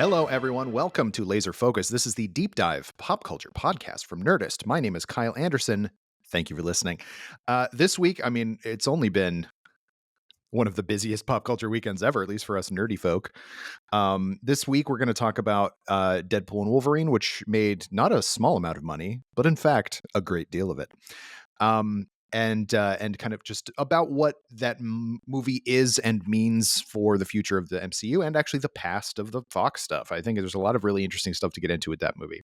Hello, everyone. Welcome to Laser Focus. This is the deep dive pop culture podcast from Nerdist. My name is Kyle Anderson. Thank you for listening. This week, it's only been one of the busiest pop culture weekends ever, at least for us nerdy folk. This week, we're going to talk about Deadpool and Wolverine, which made not a small amount of money, but in fact, a great deal of it. And kind of just about what that movie is and means for the future of the MCU and actually the past of the Fox stuff. I think there's a lot of really interesting stuff to get into with that movie,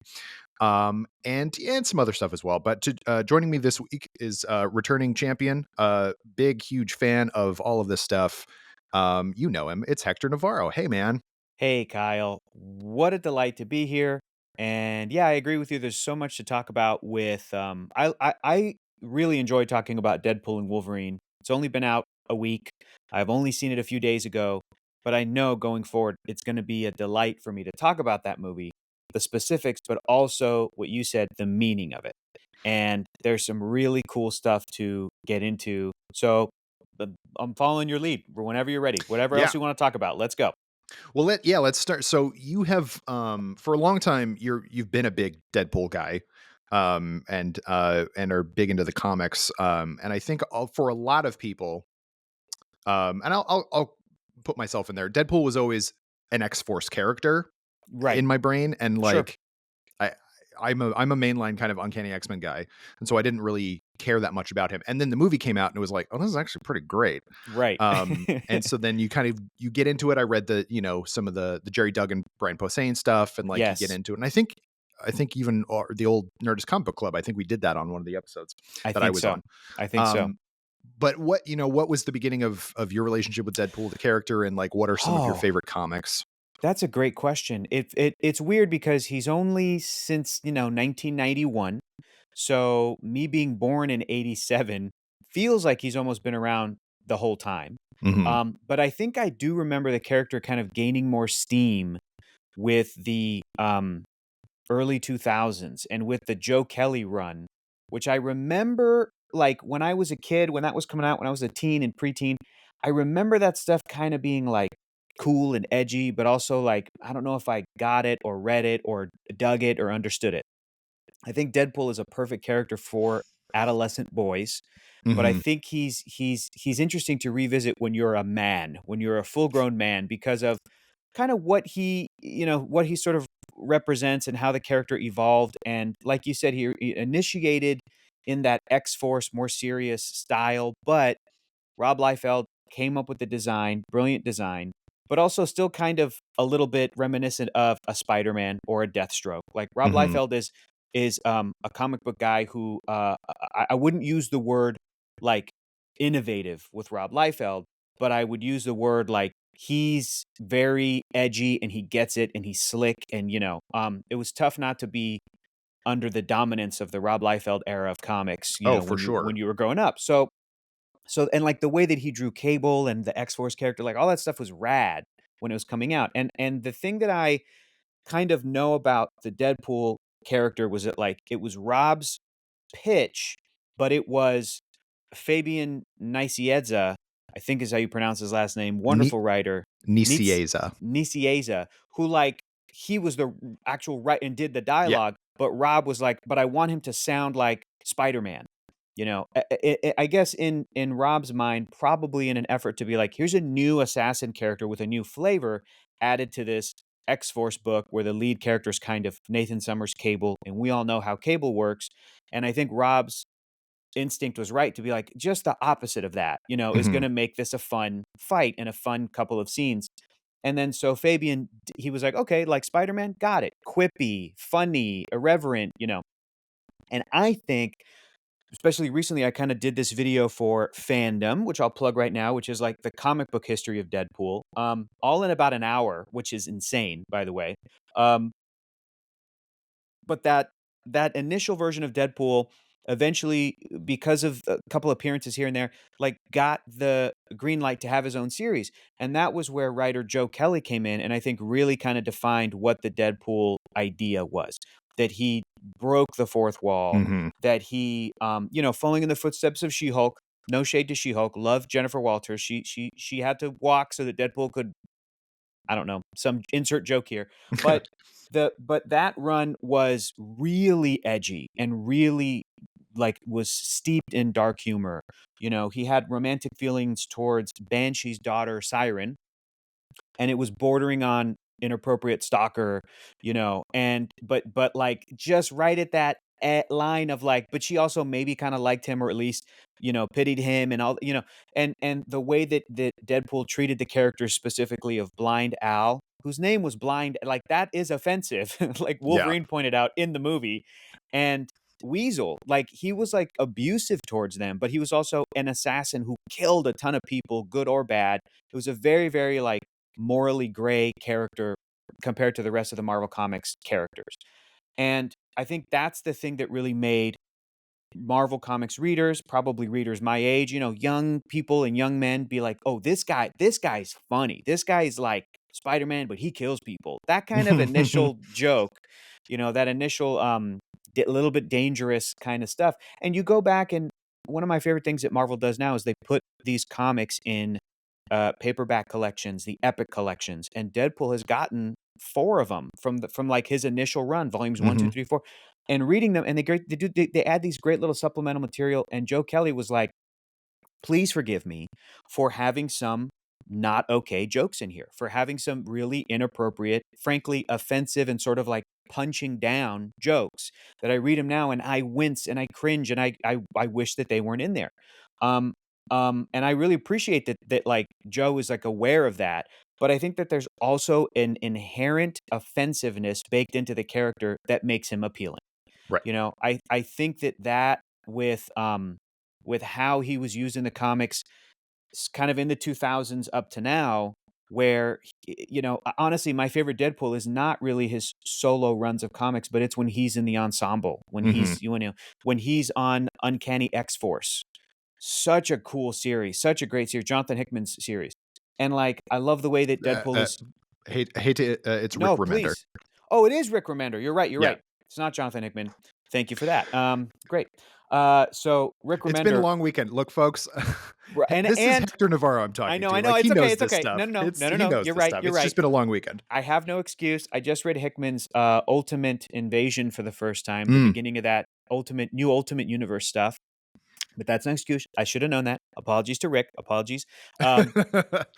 and some other stuff as well. But joining me this week is returning champion, big huge fan of all of this stuff. You know him. It's Hector Navarro. Hey, man. Hey, Kyle. What a delight to be here. And yeah, I agree with you. There's so much to talk about with I really enjoy talking about Deadpool and Wolverine. It's only been out a week. I've only seen it a few days ago, but I know going forward it's going to be a delight for me to talk about that movie, the specifics, but also what you said, the meaning of it. And there's some really cool stuff to get into. So I'm following your lead. Whenever you're ready, whatever Yeah. else you want to talk about, let's go. Well, let's start. So you have for a long time you've been a big Deadpool guy, and are big into the comics. And I think for a lot of people, and I'll put myself in there. Deadpool was always an X-Force character Right. in my brain, and Sure. like I. I'm a mainline kind of uncanny X-Men guy, and so I didn't really care that much about him. And then the movie came out, and it was like, oh, this is actually pretty great. Right. And so then you get into it. I read some of the Jerry Duggan, Brian Posehn stuff, and like you get Yes, into it. And I think even the old Nerdist Comic Book Club, I think we did that on one of the episodes I that I think was so. on. I think so. Um, but what was the beginning of your relationship with Deadpool, the character, and like what are some of your Oh, favorite comics? that's a great question. It's weird because he's only since, 1991. So me being born in 87 feels like he's almost been around the whole time. Hmm. But I think I do remember the character kind of gaining more steam with the early 2000s and with the Joe Kelly run, which I remember like when I was a kid, when that was coming out, when I was a teen and preteen, I remember that stuff kind of being like cool and edgy, but also like, I don't know if I got it or read it or dug it or understood it. I think Deadpool is a perfect character for adolescent boys, but I Hmm. think he's interesting to revisit when you're a man, when you're a full-grown man because of kind of what what he sort of represents and how the character evolved. And like you said, he initiated in that X-Force more serious style, but Rob Liefeld came up with the design, brilliant design, but also still kind of a little bit reminiscent of a Spider-Man or a Deathstroke. Like Rob Hmm. Liefeld is a comic book guy who I wouldn't use the word like innovative with Rob Liefeld, but I would use the word like he's very edgy and he gets it and he's slick and it was tough not to be under the dominance of the Rob Liefeld era of comics, Oh, for when you sure. were growing up. So and like the way that he drew Cable and the X-Force character, like all that stuff was rad when it was coming out. And the thing that I kind of know about the Deadpool character was that like it was Rob's pitch, but it was Fabian Nicieza, I think is how you pronounce his last name, Ni- wonderful writer, Nitz Nicieza. Nicieza, who like he was the actual right and did the Yeah. dialogue, but Rob was like, but I want him to sound like Spider-Man. I guess in Rob's mind, probably in an effort to be like, here's a new assassin character with a new flavor added to this X Force book where the lead character is kind of Nathan Summers Cable, and we all know how Cable works. And I think Rob's instinct was right to be like, just the opposite of that, is going Hmm. to make this a fun fight and a fun couple of scenes. And then so Fabian, he was like, okay, like Spider Man, got it. Quippy, funny, irreverent. And I think especially recently, I kind of did this video for Fandom, which I'll plug right now, which is like the comic book history of Deadpool, all in about an hour, which is insane, by the way. Um, but that initial version of Deadpool eventually, because of a couple appearances here and there, like got the green light to have his own series, and that was where writer Joe Kelly came in, and I think really kind of defined what the Deadpool idea was. That he broke the fourth wall, Hmm. that he, following in the footsteps of She-Hulk. No shade to She-Hulk. Loved Jennifer Walters. She had to walk so that Deadpool could I don't know, some insert joke here, but that run was really edgy and really like was steeped in dark humor. You know, he had romantic feelings towards Banshee's daughter, Siren, and it was bordering on inappropriate stalker, you know, and but like just right at that line of like, but she also maybe kind of liked him or at least, you know, pitied him and all, you know, and the way that Deadpool treated the character specifically of Blind Al, whose name was Blind, like that is offensive, like Yeah. Wolverine pointed out in the movie, and Weasel, like he was like abusive towards them, but he was also an assassin who killed a ton of people, good or bad. It was a very, very like morally gray character compared to the rest of the Marvel Comics characters. And I think that's the thing that really made Marvel Comics readers, probably readers my age, you know, young people and young men be like, "Oh, this guy's funny. This guy's like Spider-Man, but he kills people." That kind of initial joke, you know, that initial a little bit dangerous kind of stuff. And you go back and one of my favorite things that Marvel does now is they put these comics in paperback collections, the epic collections, and Deadpool has gotten 4 of them from like his initial run, volumes 1, 2, Mhm. 3, 4, and reading them, and they add these great little supplemental material, and Joe Kelly was like, please forgive me for having some not okay jokes in here, for having some really inappropriate, frankly offensive, and sort of like punching down jokes that I read them now and I wince and I cringe and I wish that they weren't in there. Um, and I really appreciate that like Joe is like aware of that. But I think that there's also an inherent offensiveness baked into the character that makes him appealing. Right. You know, I think that with how he was used in the comics kind of in the 2000s up to now, where you know, honestly my favorite Deadpool is not really his solo runs of comics, but it's when he's in the ensemble, when Mhm. he's, you know, when he's on Uncanny X-Force. Such a cool series, such a great series, Jonathan Hickman's series. And like I love the way that Uh, Deadpool uh, is. hate to it's Rick No, Remender. please. Oh, it is Rick Remender. You're right, you're Yeah. right. It's not Jonathan Hickman. Thank you for that. Great. So Rick It's been a Remender, long weekend. Look, folks, this is and Hector Navarro I'm talking I to. know, Like, he it's okay, knows it's this okay. No, stuff. no, no, no, no, He no. knows You're this right, stuff. you're It's right. just been a long weekend. I have no excuse. I just read Hickman's Ultimate Invasion for the first time, the Mm. beginning of that Ultimate Universe stuff. But that's an excuse. I should have known that. Apologies to Rick. Apologies. Um,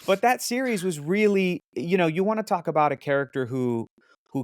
but that series was really, you know, you want to talk about a character who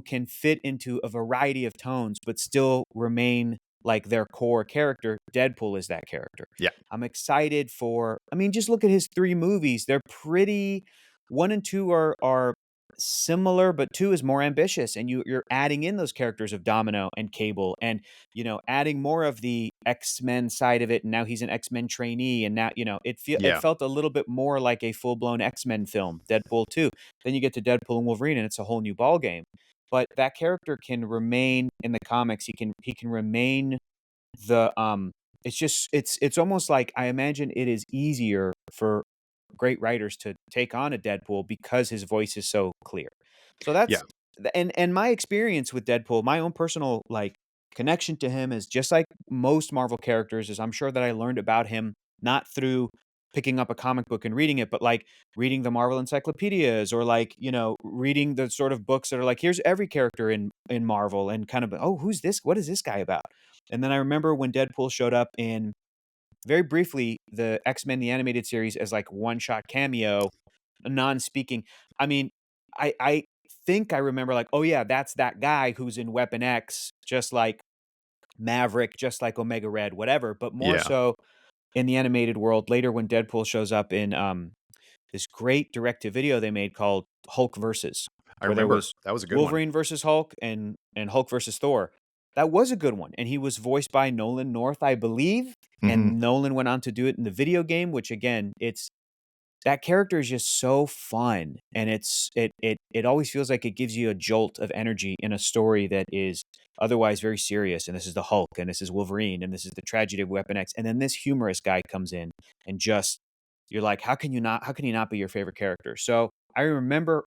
can fit into a variety of tones but still remain like their core character. Deadpool is that character. Yeah. I'm excited for, I mean, just look at his 3 movies. They're pretty, 1 and 2 are similar, but 2 is more ambitious, and you're adding in those characters of Domino and Cable, and you know, adding more of the X-Men side of it, and now he's an X-Men trainee, and now, you know, it Yeah. felt a little bit more like a full-blown X-Men film, Deadpool 2. Then you get to Deadpool and Wolverine, and it's a whole new ball game. But that character can remain in the comics. He can remain the it's just it's almost like I imagine it is easier for great writers to take on a Deadpool because his voice is so clear. So Yeah. that's and my experience with Deadpool, my own personal like connection to him is just like most Marvel characters is I'm sure that I learned about him not through picking up a comic book and reading it, but like reading the Marvel encyclopedias or like, you know, reading the sort of books that are like, here's every character in Marvel and kind of, oh, who's this? What is this guy about? And then I remember when Deadpool showed up in very briefly the X-Men the animated series as like one shot cameo, non-speaking. I mean, I think I remember like, oh yeah, that's that guy who's in Weapon X, just like Maverick, just like Omega Red, whatever. But more Yeah. so in the animated world later when Deadpool shows up in this great direct-to-video they made called Hulk Versus, I where there remember. was That was a good one. Wolverine versus Hulk and Hulk versus Thor. That was a good one, and he was voiced by Nolan North, I believe, Mhm. and Nolan went on to do it in the video game, which again, it's that character is just so fun, and it always feels like it gives you a jolt of energy in a story that is otherwise very serious. And this is the Hulk, and this is Wolverine, and this is the tragedy of Weapon X, and then this humorous guy comes in and just you're like, how can you not? How can he not be your favorite character? So I remember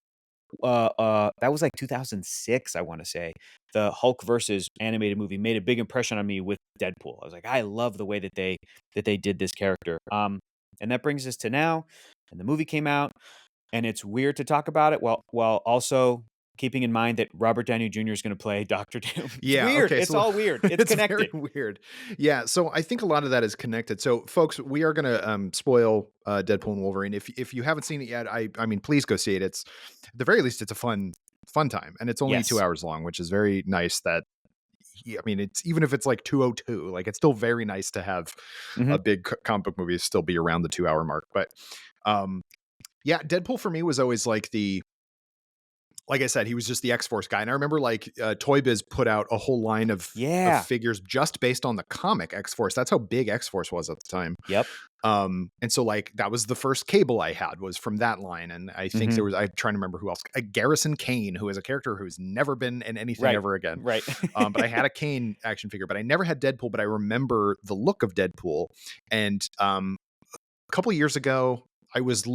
that was like 2006, I want to say. The Hulk versus animated movie made a big impression on me with Deadpool. I was like, I love the way that they did this character. And that brings us to now. And the movie came out. and it's weird to talk about it while also keeping in mind that Robert Downey Jr. is gonna play Doctor Doom. It's Yeah, weird. okay, It's so all weird. It's it's very connected. weird. Yeah, so I think a lot of that is connected. So, folks, we are gonna, spoil, Deadpool and Wolverine. If you haven't seen it yet, I mean, please go see it. It's at the very least, it's a fun time, and it's only 2 Yes. hours long, which is very nice that I mean, it's even if it's like 2:02, like, it's still very nice to have a Mhm. big comic book movie still be around the 2-hour mark, but, um, yeah, Deadpool for me was always like I said, he was just the X-Force guy, and I remember, like, Toy Biz put out a whole line of Yeah. figures just based on the comic X-Force. That's how big X-Force was at the time. Yep. And so, like, that was the first cable I had was from that line, and I think Mhm. I'm trying to remember who else. Garrison Kane, who is a character who's never been in anything Right. ever again. Right. But I had a Kane action figure, but I never had Deadpool, but I remember the look of Deadpool, and, a couple years ago, I was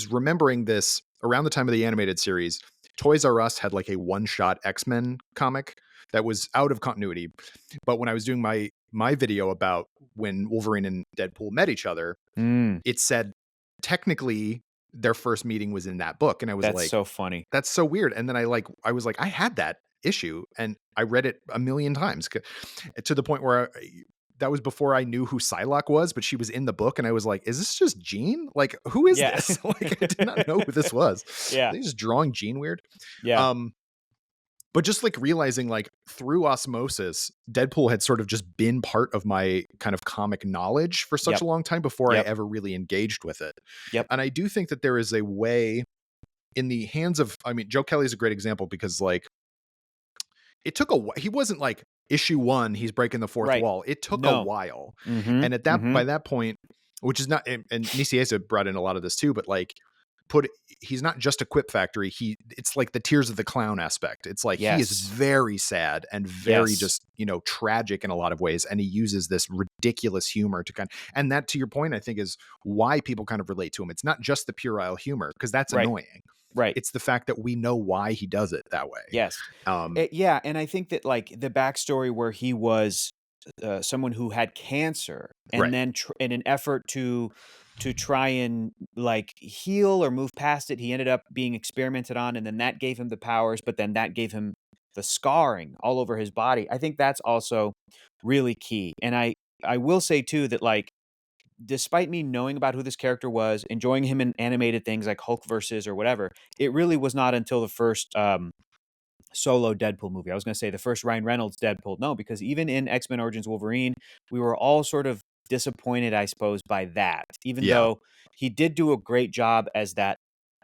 remembering this around the time of the animated series. Toys R Us had like a one-shot X-Men comic that was out of continuity. But when I was doing my video about when Wolverine and Deadpool met each other, Mm, it said technically their first meeting was in that book. And I was that's like, so funny. that's so weird. And then I was like, I had that issue and I read it a million times to the point where that was before I knew who Psylocke was, but she was in the book, and I was like, "Is this just Jean? Like, who is Yeah. this?" Like, I did not know who this was. Are Yeah. they just drawing Jean weird? Yeah. Um, but just like realizing, like through osmosis, Deadpool had sort of just been part of my kind of comic knowledge for such Yep. a long time before I Yep. ever really engaged with it. Yep. And I do think that there is a way in the hands of, I mean, Joe Kelly's a great example because like it took he wasn't like issue 1, he's breaking the fourth Right. wall. It took a No. while. Mhm. And at that by Mhm. that point, which is not and Nicieza brought in a lot of this too, but like put he's not just a quip factory. It's like the tears of the clown aspect. It's like he is Yes. very sad and very Yes. just, tragic in a lot of ways. And he uses this ridiculous humor to and that to your point, I think is why people kind of relate to him. It's not just the puerile humor, because that's Right. annoying. Right. It's the fact that we know why he does it that way. Yes. Um, Yeah, and I think that, like, the backstory where he was, someone who had cancer, and right. then in an effort to try and, like, heal or move past it, he ended up being experimented on, and then that gave him the powers, but then that gave him the scarring all over his body. I think that's also really key, and I will say too that, like, despite me knowing about who this character was, enjoying him in animated things like Hulk versus or whatever, it really was not until the first, solo Deadpool movie. I was gonna say the first Ryan Reynolds Deadpool. No, because even in X-Men Origins Wolverine, we were all sort of disappointed, I suppose, by that. Even Yeah. though he did do a great job as that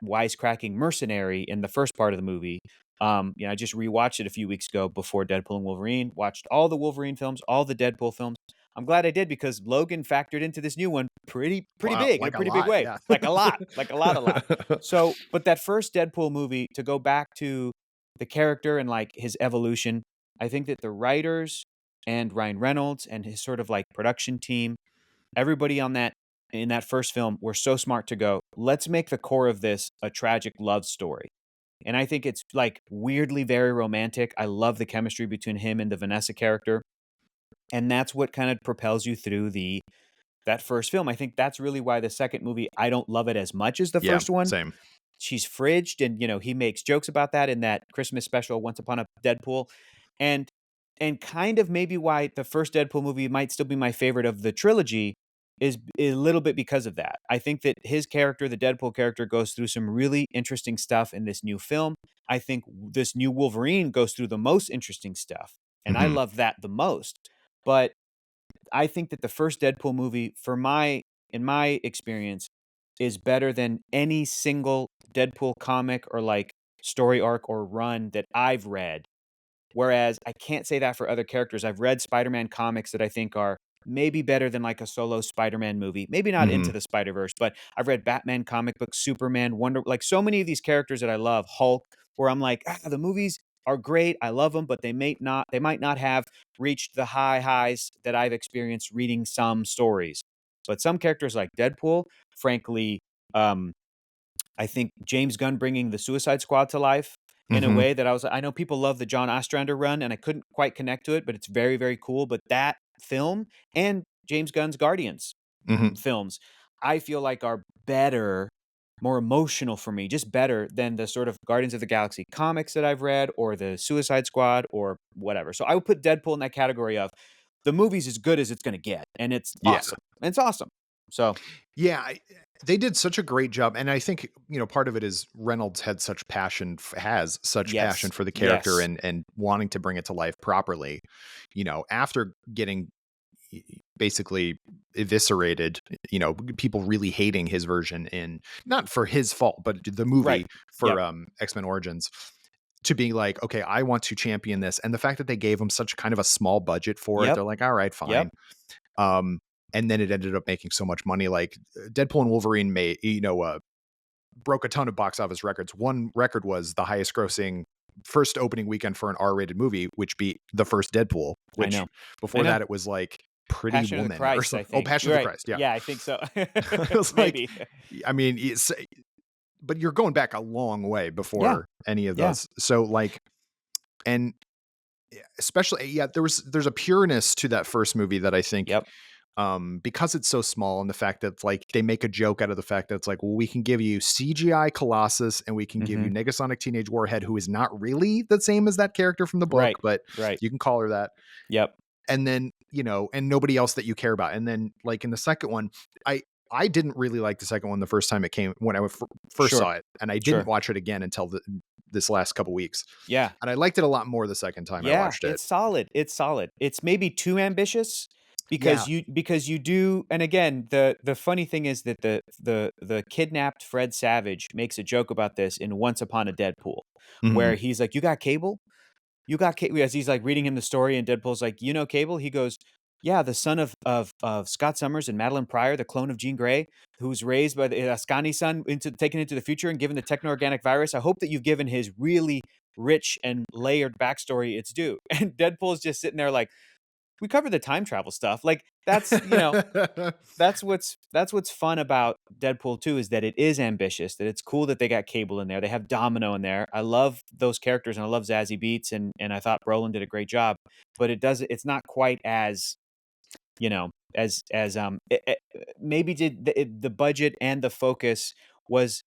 wisecracking mercenary in the first part of the movie. I just rewatched it a few weeks ago before Deadpool and Wolverine. Watched all the Wolverine films, all the Deadpool films. I'm glad I did because Logan factored into this new one pretty Wow, big in a like a pretty big lot, way, yeah. like a lot, a lot. So, but that first Deadpool movie, to go back to the character and like his evolution, I think that the writers and Ryan Reynolds and his sort of like production team, everybody on that in that first film were so smart to go, let's make the core of this a tragic love story. And I think it's like weirdly very romantic. I love the chemistry between him and the Vanessa character. And that's what kind of propels you through the that first film. I think that's really why the second movie, I don't love it as much as the Yeah, first one. same. She's fridged, and he makes jokes about that in that Christmas special Once Upon a Deadpool. And kind of maybe why the first Deadpool movie might still be my favorite of the trilogy is a little bit because of that. I think that his character, the Deadpool character, goes through some really interesting stuff in this new film. I think this new Wolverine goes through the most interesting stuff, and I Mhm. love that the most. But I think that the first Deadpool movie, in my experience, is better than any single Deadpool comic or like story arc or run that I've read. Whereas I can't say that for other characters. I've read Spider-Man comics that I think are maybe better than like a solo Spider-Man movie. Maybe not Into Mhm. the Spider-Verse, but I've read Batman comic books, Superman, Wonder, like so many of these characters that I love, Hulk, where I'm like, the movies are great. I love them, but they might not have reached the highs that I've experienced reading some stories. But some characters like Deadpool, frankly, um, I think James Gunn bringing the Suicide Squad to life in a Mhm. way that I know people love the John Ostrander run, and I couldn't quite connect to it, but it's very, very cool. But that film and James Gunn's Guardians Mhm. films, I feel like are better more emotional for me, just better than the sort of Guardians of the Galaxy comics that I've read or the Suicide Squad or whatever. So I would put Deadpool in that category of the movie's as good as it's going to get, and it's Yeah. awesome. It's awesome. So Yeah, they did such a great job, and I think, part of it is Reynolds has such passion yes, for the character yes, and wanting to bring it to life properly. After getting basically eviscerated, people really hating his version, in not for his fault, but the right, movie for yep, X-Men Origins, to be like, okay, I want to champion this. And the fact that they gave him such kind of a small budget for it, yep, they're like, all right, yep, fine. Um, and then it ended up making so much money. Like Deadpool and Wolverine broke a ton of box office records. One record was the highest grossing first opening weekend for an R-rated movie, which beat the first Deadpool, I which know, I before know. that it was like Pretty Passion of the Woman or Christ, I something. Oh, think. Passion You're of the right. Christ. Yeah. Yeah, I think so. It was like, Maybe. I mean, but you're going back a long way Yeah, before any of yeah, those. So like, and especially, yeah, there's a pureness to that first movie that I think, yep, because it's so small, and the fact that it's like they make a joke out of the fact that it's like, well, we can give you CGI Colossus and we can give you mhm, Negasonic Teenage Warhead, who is not really the same as that character from the book, right, but right, you can call her that. yep, And then, and nobody else that you care about. And then, like in the second one, I I didn't really like the second one the first time it came, when I first sure, saw it, and I didn't sure, watch it again until this last couple weeks. yeah. And I liked it a lot more the second time I Yeah, watched it. it's solid, it's solid. It's maybe too ambitious Yeah. because you do, and again, the funny thing is that the kidnapped Fred Savage makes a joke about this in Once Upon a Deadpool, Mhm. where he's like, "You got cable? You got Cable?" As he's, like, reading him the story, and Deadpool's like, "You know Cable?" He goes, "Yeah, the son of Scott Summers and Madeline Pryor, the clone of Jean Grey, who's raised by the Ascani son taken into the future and given the techno-organic virus. I hope that you've given his really rich and layered backstory its due." And Deadpool's just sitting there like, "We covered the time travel stuff." Like, that's what's fun about Deadpool 2 is that it is ambitious, that it's cool that they got Cable in there. They have Domino in there. I love those characters and I love Zazie Beetz, and I thought Brolin did a great job, but it's not quite as, maybe the budget and the focus was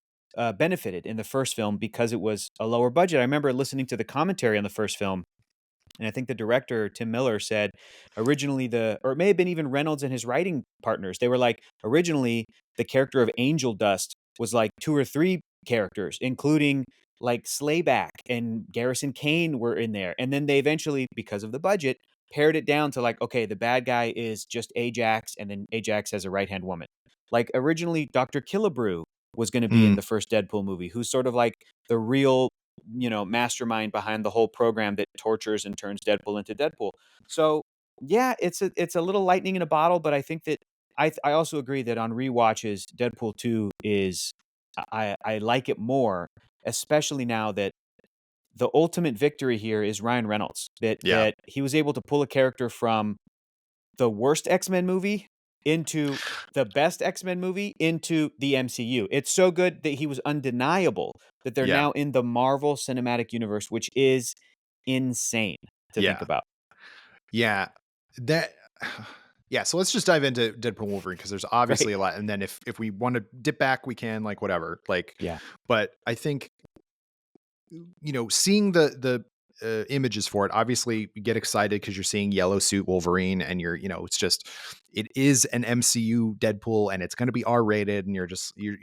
benefited in the first film because it was a lower budget. I remember listening to the commentary on the first film, and I think the director, Tim Miller, said originally or it may have been even Reynolds and his writing partners, they were like, originally, the character of Angel Dust was like two or three characters, including like Slayback and Garrison Kane were in there. And then they eventually, because of the budget, pared it down to like, okay, the bad guy is just Ajax, and then Ajax has a right hand woman. Like originally, Dr. Killebrew was going to be in Mm. the first Deadpool movie, who's sort of like the real mastermind behind the whole program that tortures and turns Deadpool into Deadpool. So yeah, it's a little lightning in a bottle, but I think that I also agree that on rewatches, Deadpool 2 is I like it more, especially now that the ultimate victory here is Ryan Reynolds. That Yeah. he was able to pull a character from the worst X-Men movie into the best X-Men movie into the MCU. It's so good that he was undeniable that they're Yeah. now in the Marvel Cinematic Universe, which is insane to think Yeah. about. Yeah. That yeah, so let's just dive into Deadpool Wolverine, because there's obviously Right. a lot, and then if we want to dip back, we can, like, whatever. Like, Yeah. but I think, seeing the images for it, obviously you get excited because you're seeing yellow suit Wolverine, and it is an MCU Deadpool, and it's going to be R-rated, and you're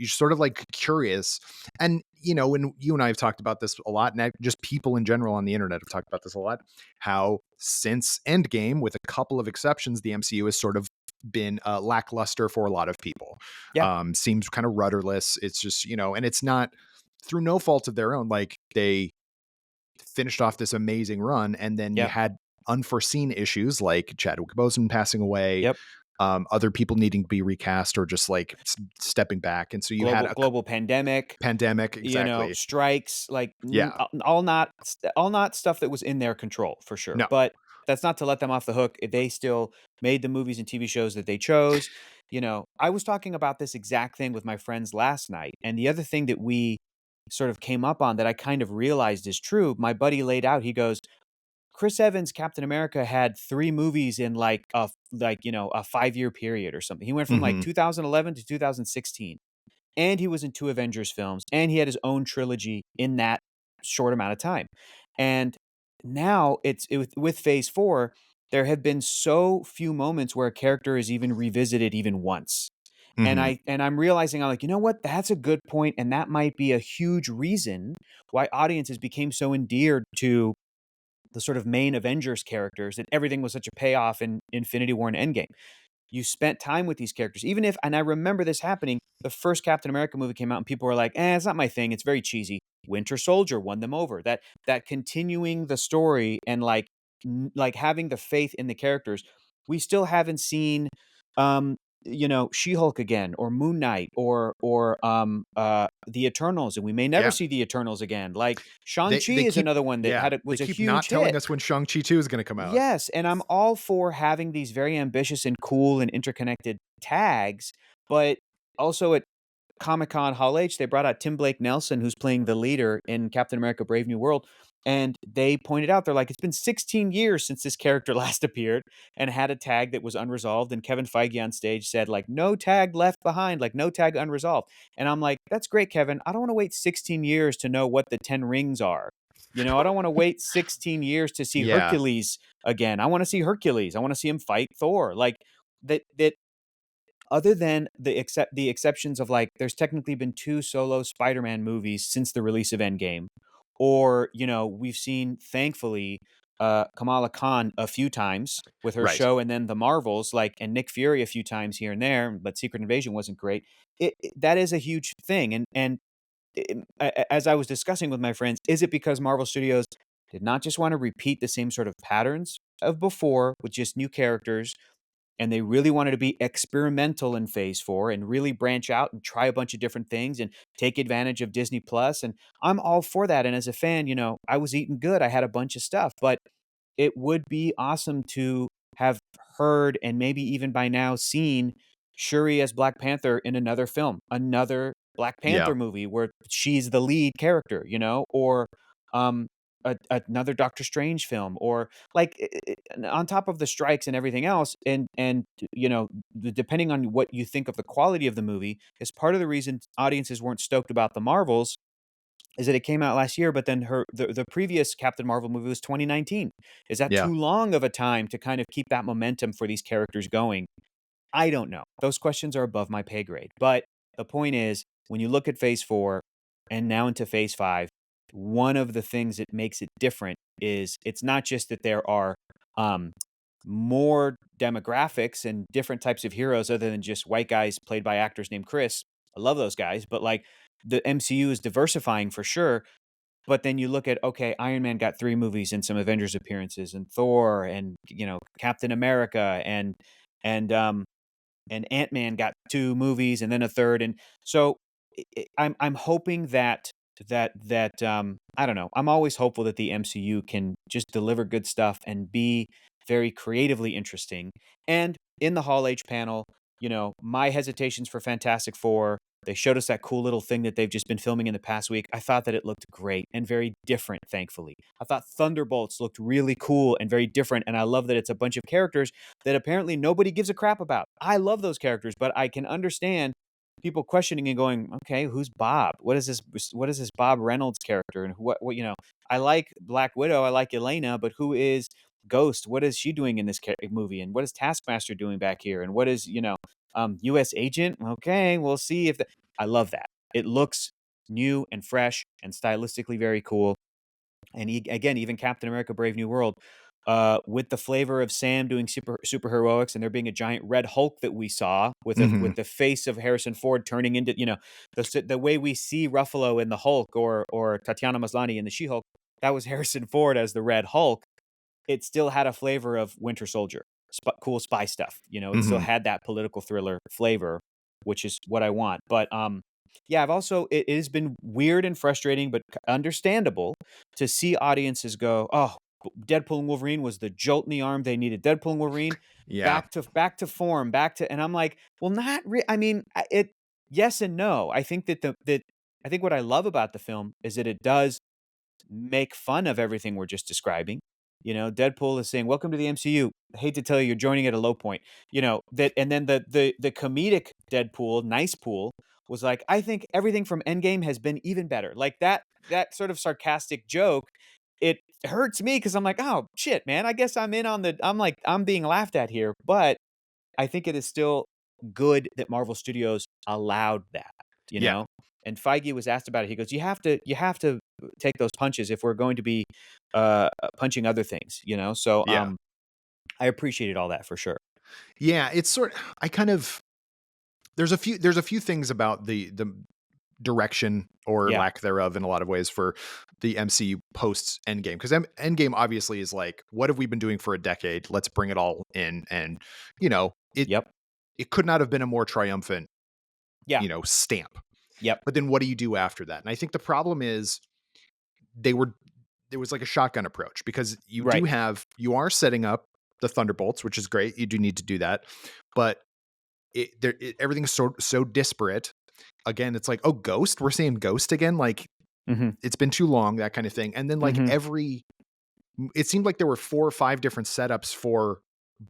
sort of like curious. And when you and I have talked about this a lot, and just people in general on the internet have talked about this a lot, how since Endgame, with a couple of exceptions, the MCU has sort of been lackluster for a lot of people. Yeah. Seems kind of rudderless. It's just, and it's not through no fault of their own. Like, they finished off this amazing run, and then you Yep. had unforeseen issues like Chadwick Boseman passing away, Yep. other people needing to be recast, or just like stepping back, and so you had Global pandemic, pandemic. Exactly. strikes, like Yeah. all not stuff that was in their control for sure. No. But that's not to let them off the hook. They still made the movies and TV shows that they chose. I was talking about this exact thing with my friends last night, and the other thing that we sort of came up on that I kind of realized is true. My buddy laid out. He goes, Chris Evans, Captain America, had three movies in a 5-year period or something. He went from like Hmm. 2011 to 2016. and he was in 2 Avengers films, and he had his own trilogy in that short amount of time. And now with Phase 4, there have been so few moments where a character is even revisited even once. Mhm. And I'm realizing I'm like, "You know what? That's a good point, and that might be a huge reason why audiences became so endeared to the sort of main Avengers characters, and everything was such a payoff in Infinity War and Endgame. You spent time with these characters, even if, and I remember this happening, the first Captain America movie came out and people were like, it's not my thing. It's very cheesy. Winter Soldier won them over. That continuing the story and like having the faith in the characters. We still haven't seen, She-Hulk again, or Moon Knight, or the Eternals, and we may never Yeah. see the Eternals again. Like Shang-Chi They is keep another one that yeah, they was a keep not huge telling hit. us when Shang-Chi 2 is gonna come out. Yes, and I'm all for having these very ambitious and cool and interconnected tags, but also at Comic-Con Hall H, they brought out Tim Blake Nelson, who's playing the leader in Captain America: Brave New World, and they pointed out, they're like, "It's been 16 years since this character last appeared and had a tag that was unresolved," and Kevin Feige on stage said, like, "No tag left behind, like, no tag unresolved." And I'm like, "That's great, Kevin. I don't wanna wait 16 years to know what the 10 rings are." I don't wanna wait 16 years to see Yeah. Hercules again. I wanna see Hercules. I wanna see him fight Thor. Like, that other than the exceptions of, like, there's technically been 2 solo Spider-Man movies since the release of Endgame, or, we've seen, thankfully, Kamala Khan a few times with her Right. show, and then the Marvels, like, and Nick Fury a few times here and there, but Secret Invasion wasn't great. That is a huge thing, and as I was discussing with my friends, is it because Marvel Studios did not just want to repeat the same sort of patterns of before with just new characters, and they really wanted to be experimental in Phase 4 and really branch out and try a bunch of different things and take advantage of Disney Plus? And I'm all for that. And as a fan, I was eating good. I had a bunch of stuff, but it would be awesome to have heard and maybe even by now seen Shuri as Black Panther in another film, another Black Yeah. Panther movie where she's the lead character, or um, another Doctor Strange film, or like on top of the strikes and everything else, and depending on what you think of the quality of the movie, is part of the reason audiences weren't stoked about the Marvels is that it came out last year, but then the previous Captain Marvel movie was 2019. Is that Yeah. too long of a time to kind of keep that momentum for these characters going? I don't know. Those questions are above my pay grade. But the point is, when you look at Phase 4 and now into Phase 5, one of the things that makes it different is it's not just that there are um, more demographics and different types of heroes other than just white guys played by actors named Chris. I love those guys, but like the MCU is diversifying for sure. But then you look at, okay, Iron Man got 3 movies and some Avengers appearances, and Thor, and Captain America, and and Ant-Man got 2 movies and then a third, and so I'm hoping that I don't know. I'm always hopeful that the MCU can just deliver good stuff and be very creatively interesting. And in the Hall H panel, my hesitations for Fantastic Four, they showed us that cool little thing that they've just been filming in the past week. I thought that it looked great and very different, thankfully. I thought Thunderbolts looked really cool and very different, and I love that it's a bunch of characters that apparently nobody gives a crap about. I love those characters, but I can understand people questioning and going, "Okay, who's Bob? What is this? What is this Bob Reynolds character? And what? I like Black Widow, I like Elena, but who is Ghost? What is she doing in this movie? And what is Taskmaster doing back here? And what is U.S. Agent? Okay, we'll see if I love that. It looks new and fresh and stylistically very cool. And again, even Captain America: Brave New World, with the flavor of Sam doing super heroics, and there being a giant red Hulk that we saw with Mhm. with the face of Harrison Ford turning into the way we see Ruffalo in the Hulk, or Tatiana Maslany in the She Hulk. That was Harrison Ford as the Red Hulk. It still had a flavor of Winter Soldier, cool spy stuff. It still Mhm. had that political thriller flavor, which is what I want. But yeah, I've also it has been weird and frustrating, but understandable to see audiences go, "Oh, Deadpool and Wolverine was the jolt in the arm they needed. Deadpool and Wolverine Yeah. back to form, back to." And I'm like, "Well, not I mean, it yes and no. I think I think what I love about the film is that it does make fun of everything we're just describing. Deadpool is saying, "Welcome to the MCU. I hate to tell you, you're joining at a low point." That, and then the comedic Deadpool, Nice Pool, was like, "I think everything from Endgame has been even better." Like, that sort of sarcastic joke, it hurts me because 'cause I'm like, "Oh, shit, man, I guess I'm in on the" I'm like, "I'm being laughed at here," but I think it is still good that Marvel Studios allowed that, you Yeah. know? And Feige was asked about it. He goes, "You have to take those punches if we're going to be, punching other things," you know? So, Yeah. I appreciated all that for sure. Yeah, it's sort I kind of there's a few things about the direction or Yeah. lack thereof in a lot of ways for the MCU post Endgame, because Endgame obviously is like, what have we been doing for a decade? Let's bring it all in, and you know, Yep. it could not have been a more triumphant, Yeah. stamp. Yep. But then what do you do after that? And I think the problem is they were there was like a shotgun approach, because Right. you are setting up the Thunderbolts, which is great. You do need to do that, but everything's so disparate. Again, it's like, oh, Ghost, we're seeing Ghost again. Like, Mhm. it's been too long, that kind of thing. And then like Mhm. it seemed like there were 4 or 5 different setups for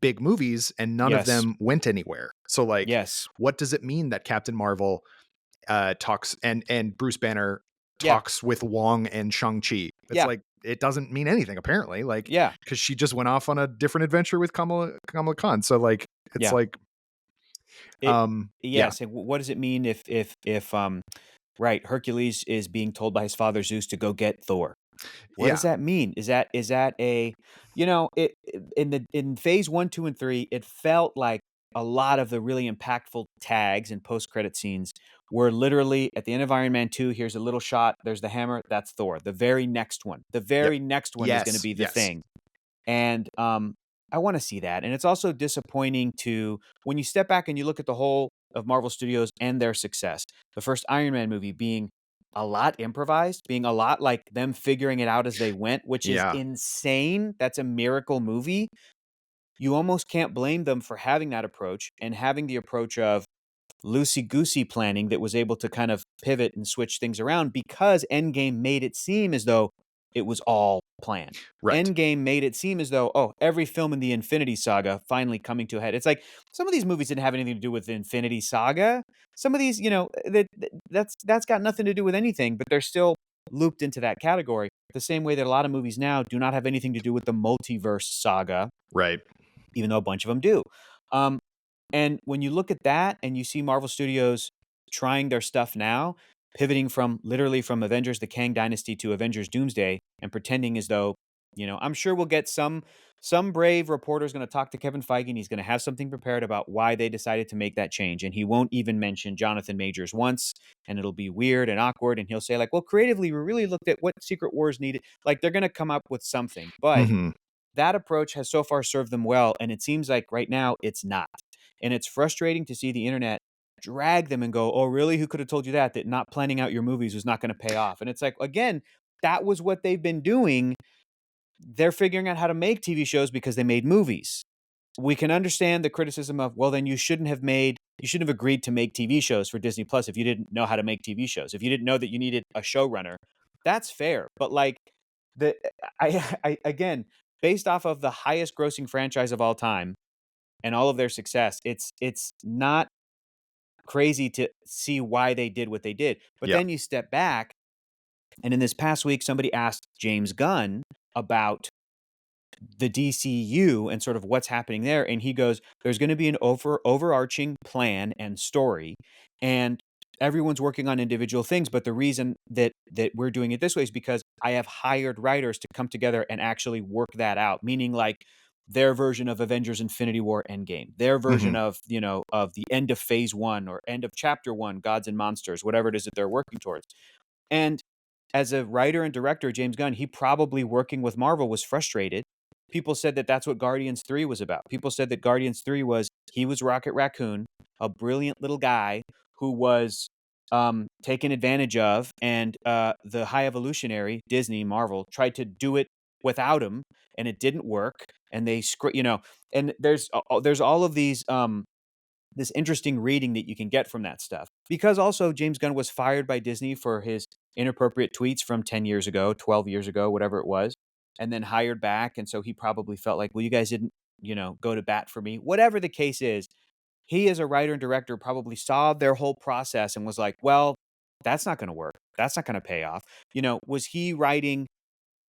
big movies, and none of Yes. them went anywhere. So like, Yes. what does it mean that Captain Marvel talks and Bruce Banner Yeah. talks with Wong and Shang-Chi? It's Yeah. like, it doesn't mean anything apparently, like, Yeah. because she just went off on a different adventure with Kamala Khan. So like, it's Yeah. like, It yeah, yes, and what does it mean if right, Hercules is being told by his father Zeus to go get Thor? What does yeah, that mean? Is that a in phase 1, 2, and 3, it felt like a lot of the really impactful tags and post-credit scenes were literally at the end of Iron Man 2, here's a little shot, there's the hammer, that's Thor. The yep, very next one is gonna yes, be the yes, thing. And, I wanna see that, and it's also disappointing to when you step back and you look at the whole of Marvel Studios and their success, the first Iron Man movie being a lot improvised, being a lot like them figuring it out as they went, which is yeah, insane. That's a miracle movie. You almost can't blame them for having that approach and having the approach of loosey-goosey planning that was able to kind of pivot and switch things around because Endgame made it seem as though it was all planned. right, Endgame made it seem as though, oh, every film in the Infinity Saga finally coming to a head. It's like some of these movies didn't have anything to do with the Infinity Saga. Some of these, that's got nothing to do with anything, but they're still looped into that category. The same way that a lot of movies now do not have anything to do with the multiverse saga, right, even though a bunch of them do. Um, and when you look at that and you see Marvel Studios trying their stuff now, pivoting from literally from Avengers the Kang Dynasty to Avengers Doomsday and pretending as though, I'm sure we'll get some brave reporter is going to talk to Kevin Feige and he's going to have something prepared about why they decided to make that change and he won't even mention Jonathan Majors once and it'll be weird and awkward and he'll say like, "Well, creatively we really looked at what Secret Wars needed." Like they're going to come up with something. But mhm, that approach has so far served them well, and it seems like right now it's not. And it's frustrating to see the internet drag them and go, "Oh, really? Who could have told you that? That not planning out your movies was not going to pay off." And it's like, again, that was what they've been doing. They're figuring out how to make TV shows because they made movies. We can understand the criticism of, well, then you shouldn't have agreed to make TV shows for Disney Plus if you didn't know how to make TV shows. If you didn't know that you needed a showrunner, that's fair. But like the I again, based off of the highest grossing franchise of all time and all of their success, it's not crazy to see why they did what they did. But yeah, then you step back, and in this past week, somebody asked James Gunn about the DCU and sort of what's happening there. And he goes, there's going to be an overarching plan and story. And everyone's working on individual things. But the reason that we're doing it this way is because I have hired writers to come together and actually work that out. Meaning like their version of Avengers Infinity War Endgame, their version mhm, of, of the end of phase one or end of chapter one, Gods and Monsters, whatever it is that they're working towards. And as a writer and director, James Gunn, he probably working with Marvel was frustrated. People said that that's what Guardians 3 was about. People said that Guardians 3 was he was Rocket Raccoon, a brilliant little guy who was taken advantage of, and the High Evolutionary, Disney, Marvel, tried to do it without him, and it didn't work. And and there's all of these this interesting reading that you can get from that stuff. Because also James Gunn was fired by Disney for his inappropriate tweets from 10 years ago, 12 years ago, whatever it was, and then hired back. And so he probably felt like, well, you guys didn't, go to bat for me. Whatever the case is, he as a writer and director probably saw their whole process and was like, well, that's not going to work. That's not going to pay off. Was he writing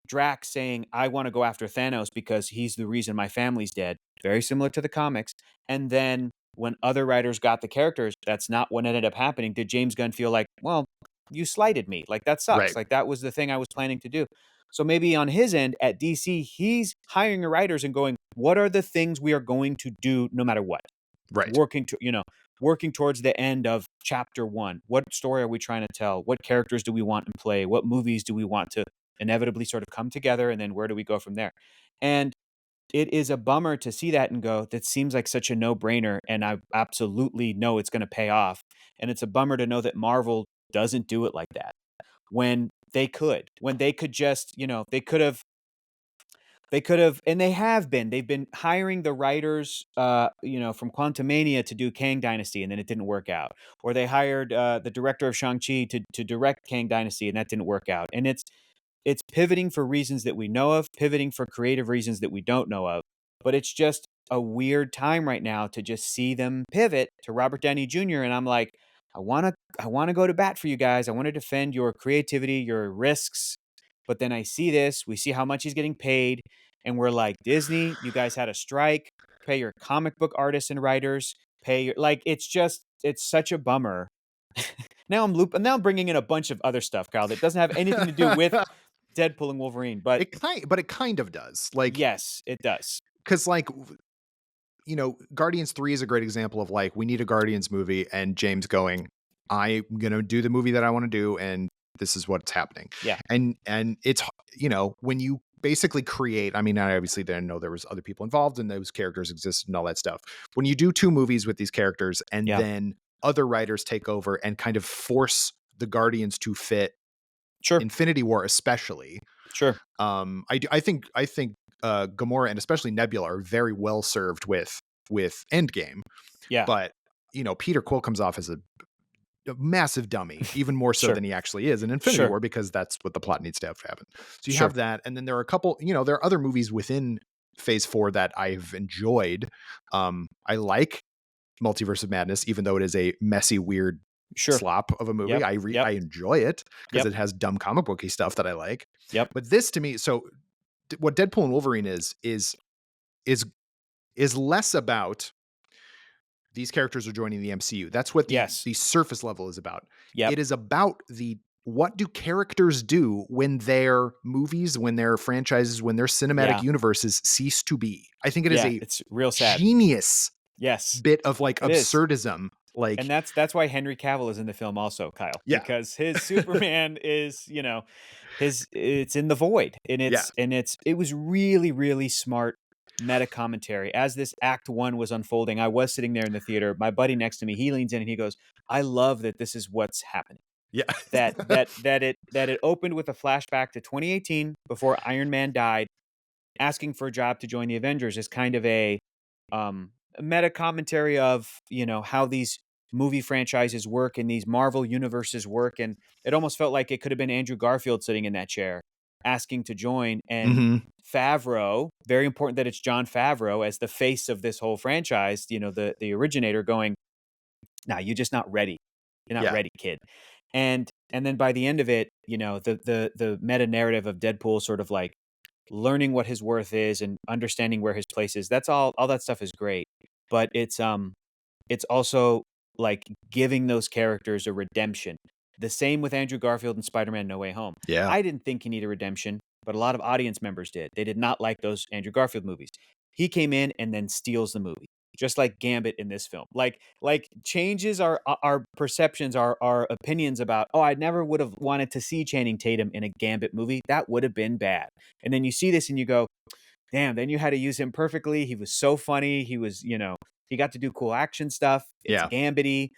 Drax saying, I want to go after Thanos because he's the reason my family's dead? Very similar to the comics. And then when other writers got the characters, that's not what ended up happening. Did James Gunn feel like, well, you slighted me? Like, that sucks. Right. Like, that was the thing I was planning to do. So maybe on his end at DC, he's hiring the writers and going, what are the things we are going to do no matter what? Right. Working towards the end of chapter 1. What story are we trying to tell? What characters do we want in play? What movies do we want to inevitably sort of come together? And then where do we go from there? And it is a bummer to see that and go, that seems like such a no-brainer, and I absolutely know it's going to pay off. And it's a bummer to know that Marvel doesn't do it like that when they could just, they could have, and they have been. They've been hiring the writers, from Quantumania to do Kang Dynasty, and then it didn't work out. Or they hired the director of Shang-Chi to direct Kang Dynasty, and that didn't work out. And it's pivoting for reasons that we know of, pivoting for creative reasons that we don't know of. But it's just a weird time right now to just see them pivot to Robert Downey Jr. And I'm like, I want to go to bat for you guys. I want to defend your creativity, your risks. But then I see this, we see how much he's getting paid, and we're like, Disney, you guys had a strike, pay your comic book artists and writers, it's such a bummer. Now I'm bringing in a bunch of other stuff, Kyle, that doesn't have anything to do with Deadpool and Wolverine, but it kind of does. Like, yes, it does. because like, Guardians 3 is a great example of like, we need a Guardians movie, and James going, I'm gonna do the movie that I want to do, and this is what's happening. Yeah. And it's, when you basically create, I mean, I obviously didn't know there was other people involved and those characters existed and all that stuff. When you do 2 movies with these characters and Yeah. then other writers take over and kind of force the Guardians to fit Sure. Infinity War, especially. Sure. I think Gamora and especially Nebula are very well served with Endgame. Yeah. But Peter Quill comes off as a massive dummy, even more so Sure. than he actually is in Infinity Sure. War, because that's what the plot needs to have happen. So you Sure. have that, and then there are a couple. There are other movies within Phase 4 that I've enjoyed. I like Multiverse of Madness, even though it is a messy, weird Sure. slop of a movie. Yep. I enjoy it because Yep. it has dumb comic booky stuff that I like. Yep. But this to me, so what Deadpool and Wolverine is less about these characters are joining the MCU. That's what Yes. the surface level is about. Yep. It is about what do characters do when their movies, when their franchises, when their cinematic Yeah. universes cease to be. I think it is it's real sad. genius Yes. bit of like It is. absurdism. Like, And that's why Henry Cavill is in the film also, Kyle. Yeah. Because his Superman is, it's in the void. And it was really, really smart meta commentary. As this act 1 was unfolding, I was sitting there in the theater. My buddy next to me, he leans in and he goes, I love that this is what's happening. yeah, That it opened with a flashback to 2018 before Iron Man died, asking for a job to join the Avengers is kind of a meta commentary of, how these movie franchises work and these Marvel universes work. And it almost felt like it could have been Andrew Garfield sitting in that chair asking to join. And Mhm. Favreau, very important that it's Jon Favreau as the face of this whole franchise, the originator, going, nah, you're just not ready. You're not Yeah. ready, kid. And then by the end of it, the meta narrative of Deadpool sort of like learning what his worth is and understanding where his place is. That's all that stuff is great. But it's also like giving those characters a redemption. The same with Andrew Garfield and Spider-Man No Way Home. Yeah. I didn't think he needed redemption, but a lot of audience members did. They did not like those Andrew Garfield movies. He came in and then steals the movie. Just like Gambit in this film. Like changes our perceptions, our opinions about, I never would have wanted to see Channing Tatum in a Gambit movie. That would have been bad. And then you see this and you go, damn, then you had to use him perfectly. He was so funny. He was, he got to do cool action stuff. It's Yeah. Gambit-y.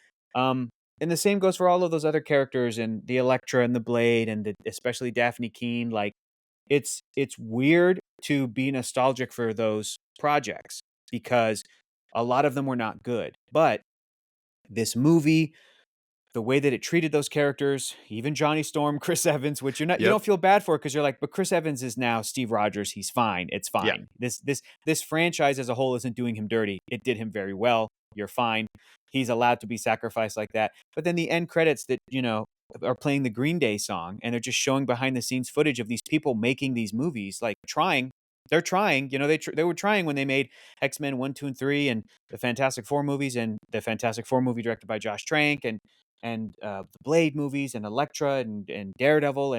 And the same goes for all of those other characters and the Elektra and the Blade and especially Daphne Keene. Like it's weird to be nostalgic for those projects because a lot of them were not good. But this movie, the way that it treated those characters, even Johnny Storm, Chris Evans, which you don't feel bad for because you're like, but Chris Evans is now Steve Rogers. He's fine. It's fine. Yeah. This franchise as a whole isn't doing him dirty. It did him very well. you're fine. He's allowed to be sacrificed like that. But then the end credits that, are playing the Green Day song, and they're just showing behind the scenes footage of these people making these movies, like trying. They're trying, they were trying when they made X-Men 1, 2, and 3 and the Fantastic Four movies, and the Fantastic Four movie directed by Josh Trank, and the Blade movies, and Elektra, and Daredevil,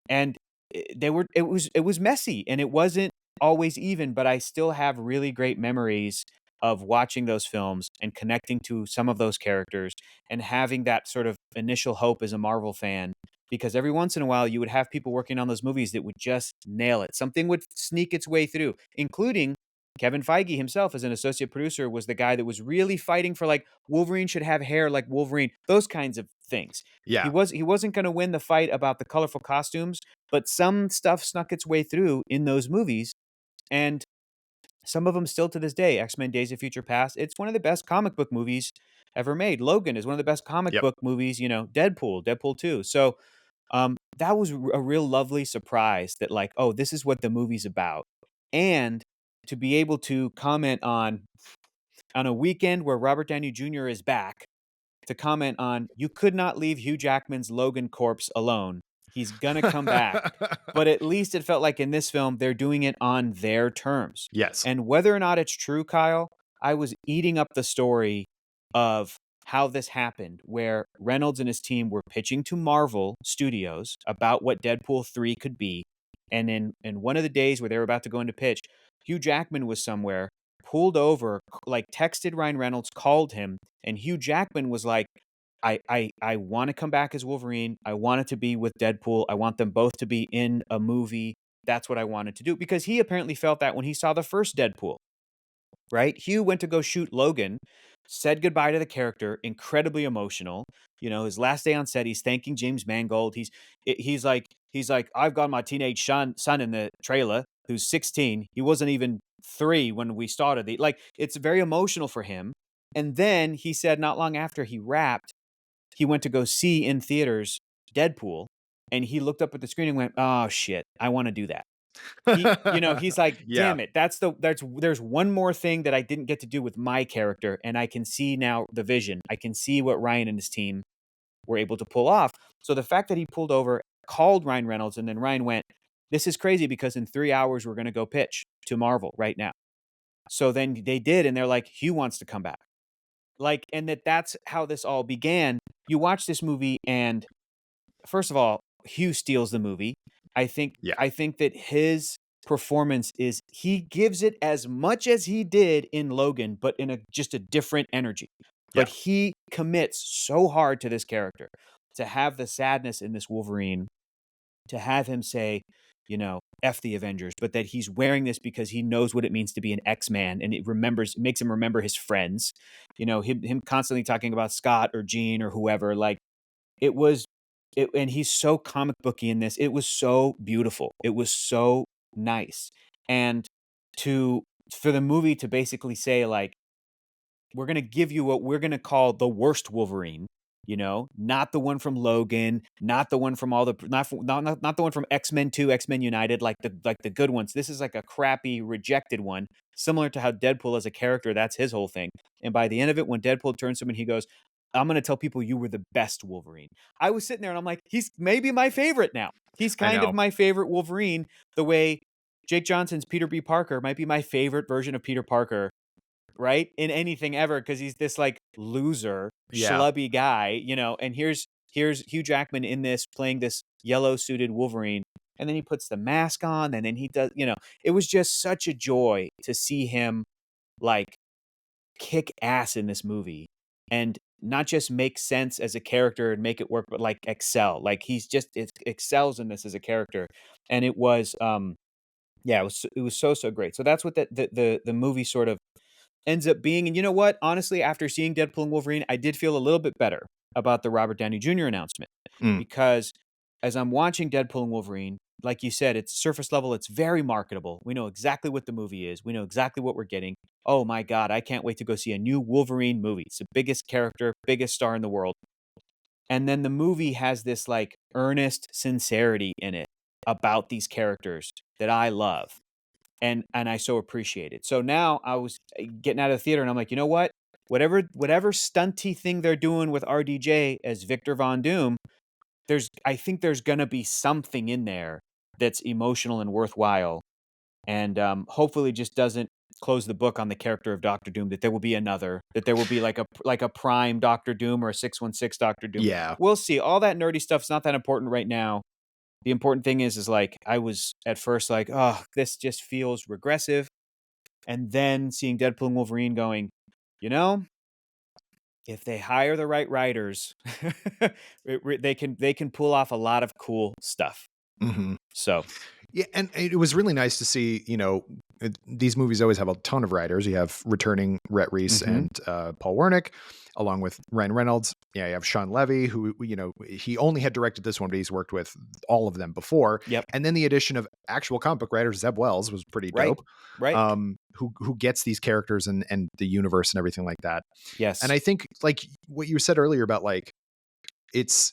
and it was messy, and it wasn't always even, but I still have really great memories of watching those films and connecting to some of those characters and having that sort of initial hope as a Marvel fan, because every once in a while you would have people working on those movies that would just nail it. Something would sneak its way through, including Kevin Feige himself as an associate producer was the guy that was really fighting for, like, Wolverine should have hair like Wolverine, those kinds of things. He Yeah. wasn't going to win the fight about the colorful costumes, but some stuff snuck its way through in those movies, and some of them still to this day. X-Men: Days of Future Past, it's one of the best comic book movies ever made. Logan is one of the best comic Yep. book movies, Deadpool 2. So, that was a real lovely surprise that, like, oh, this is what the movie's about. And to be able to comment on a weekend where Robert Downey Jr. is back, to comment on, you could not leave Hugh Jackman's Logan corpse alone. He's gonna come back. But at least it felt like in this film, they're doing it on their terms. Yes. And whether or not it's true, Kyle, I was eating up the story of how this happened, where Reynolds and his team were pitching to Marvel Studios about what Deadpool 3 could be. And in one of the days where they were about to go into pitch, Hugh Jackman was somewhere, pulled over, like texted Ryan Reynolds, called him, and Hugh Jackman was like, I want to come back as Wolverine. I want it to be with Deadpool. I want them both to be in a movie. That's what I wanted to do, because he apparently felt that when he saw the first Deadpool, right? Hugh went to go shoot Logan, said goodbye to the character, incredibly emotional. His last day on set, he's thanking James Mangold. He's like, I've got my teenage son in the trailer who's 16. He wasn't even 3 when we started. Like, it's very emotional for him. And then he said, not long after he wrapped, he went to go see in theaters Deadpool, and he looked up at the screen and went, "Oh shit, I want to do that." He's like, Yeah. "Damn it, there's one more thing that I didn't get to do with my character, and I can see now the vision. I can see what Ryan and his team were able to pull off." So the fact that he pulled over, called Ryan Reynolds, and then Ryan went, "This is crazy because in 3 hours we're going to go pitch to Marvel right now." So then they did, and they're like, "Hugh wants to come back." Like, and that's how this all began. You watch this movie, and first of all, Hugh steals the movie. I think Yeah. I think that his performance is, he gives it as much as he did in Logan, but in just a different energy. But Yeah. he commits so hard to this character, to have the sadness in this Wolverine, to have him say, F the Avengers, but that he's wearing this because he knows what it means to be an X-Man, and it makes him remember his friends. Him constantly talking about Scott or Jean or whoever, like, it was and he's so comic booky in this. It was so beautiful. It was so nice. And to for the movie to basically say, like, we're going to give you what we're going to call the worst Wolverine, not the one from Logan, not the one from all the not the one from X-Men 2, X-Men United, like the good ones. This is like a crappy rejected one, similar to how Deadpool as a character, that's his whole thing. And by the end of it, when Deadpool turns to him and he goes, "I'm going to tell people you were the best Wolverine." I was sitting there and I'm like, he's maybe my favorite now. He's I kind of know. my favorite Wolverine, the way Jake Johnson's Peter B. Parker might be my favorite version of Peter Parker, right? In anything ever, because he's this, like, loser, Yeah. schlubby guy, and here's Hugh Jackman in this playing this yellow suited Wolverine, and then he puts the mask on, and then he does, it was just such a joy to see him, like, kick ass in this movie, and not just make sense as a character and make it work, but like excel. Like, he's just it excels in this as a character. And it was yeah, it was so great. So that's what the movie sort of ends up being. And you know what? Honestly, after seeing Deadpool and Wolverine, I did feel a little bit better about the Robert Downey Jr. announcement, Mm. because as I'm watching Deadpool and Wolverine, like you said, it's surface level, it's very marketable. We know exactly what the movie is. We know exactly what we're getting. Oh my God, I can't wait to go see a new Wolverine movie. It's the biggest character, biggest star in the world. And then the movie has this, like, earnest sincerity in it about these characters that I love and I so appreciate it. So now I was getting out of the theater and I'm like, you know what? whatever stunty thing they're doing with RDJ as Victor Von Doom, I think there's gonna be something in there that's emotional and worthwhile, and hopefully just doesn't close the book on the character of Doctor Doom. That there will be another, that there will be like a prime Doctor Doom or a 616 Doctor Doom. Yeah. We'll see. All that nerdy stuff's not that important right now. The important thing is like I was at first like, oh, this just feels regressive, and then seeing Deadpool and Wolverine going, you know, if they hire the right writers, they can pull off a lot of cool stuff. Mhm. So, Yeah, and it was really nice to see, these movies always have a ton of writers. You have returning Rhett Reese mhm. and Paul Wernick, along with Ryan Reynolds. Yeah, you have Sean Levy, who, he only had directed this one, but he's worked with all of them before. Yep. And then the addition of actual comic book writer Zeb Wells was pretty Right. dope. Right. Who gets these characters and the universe and everything like that. And Yes. I think, like what you said earlier about like, it's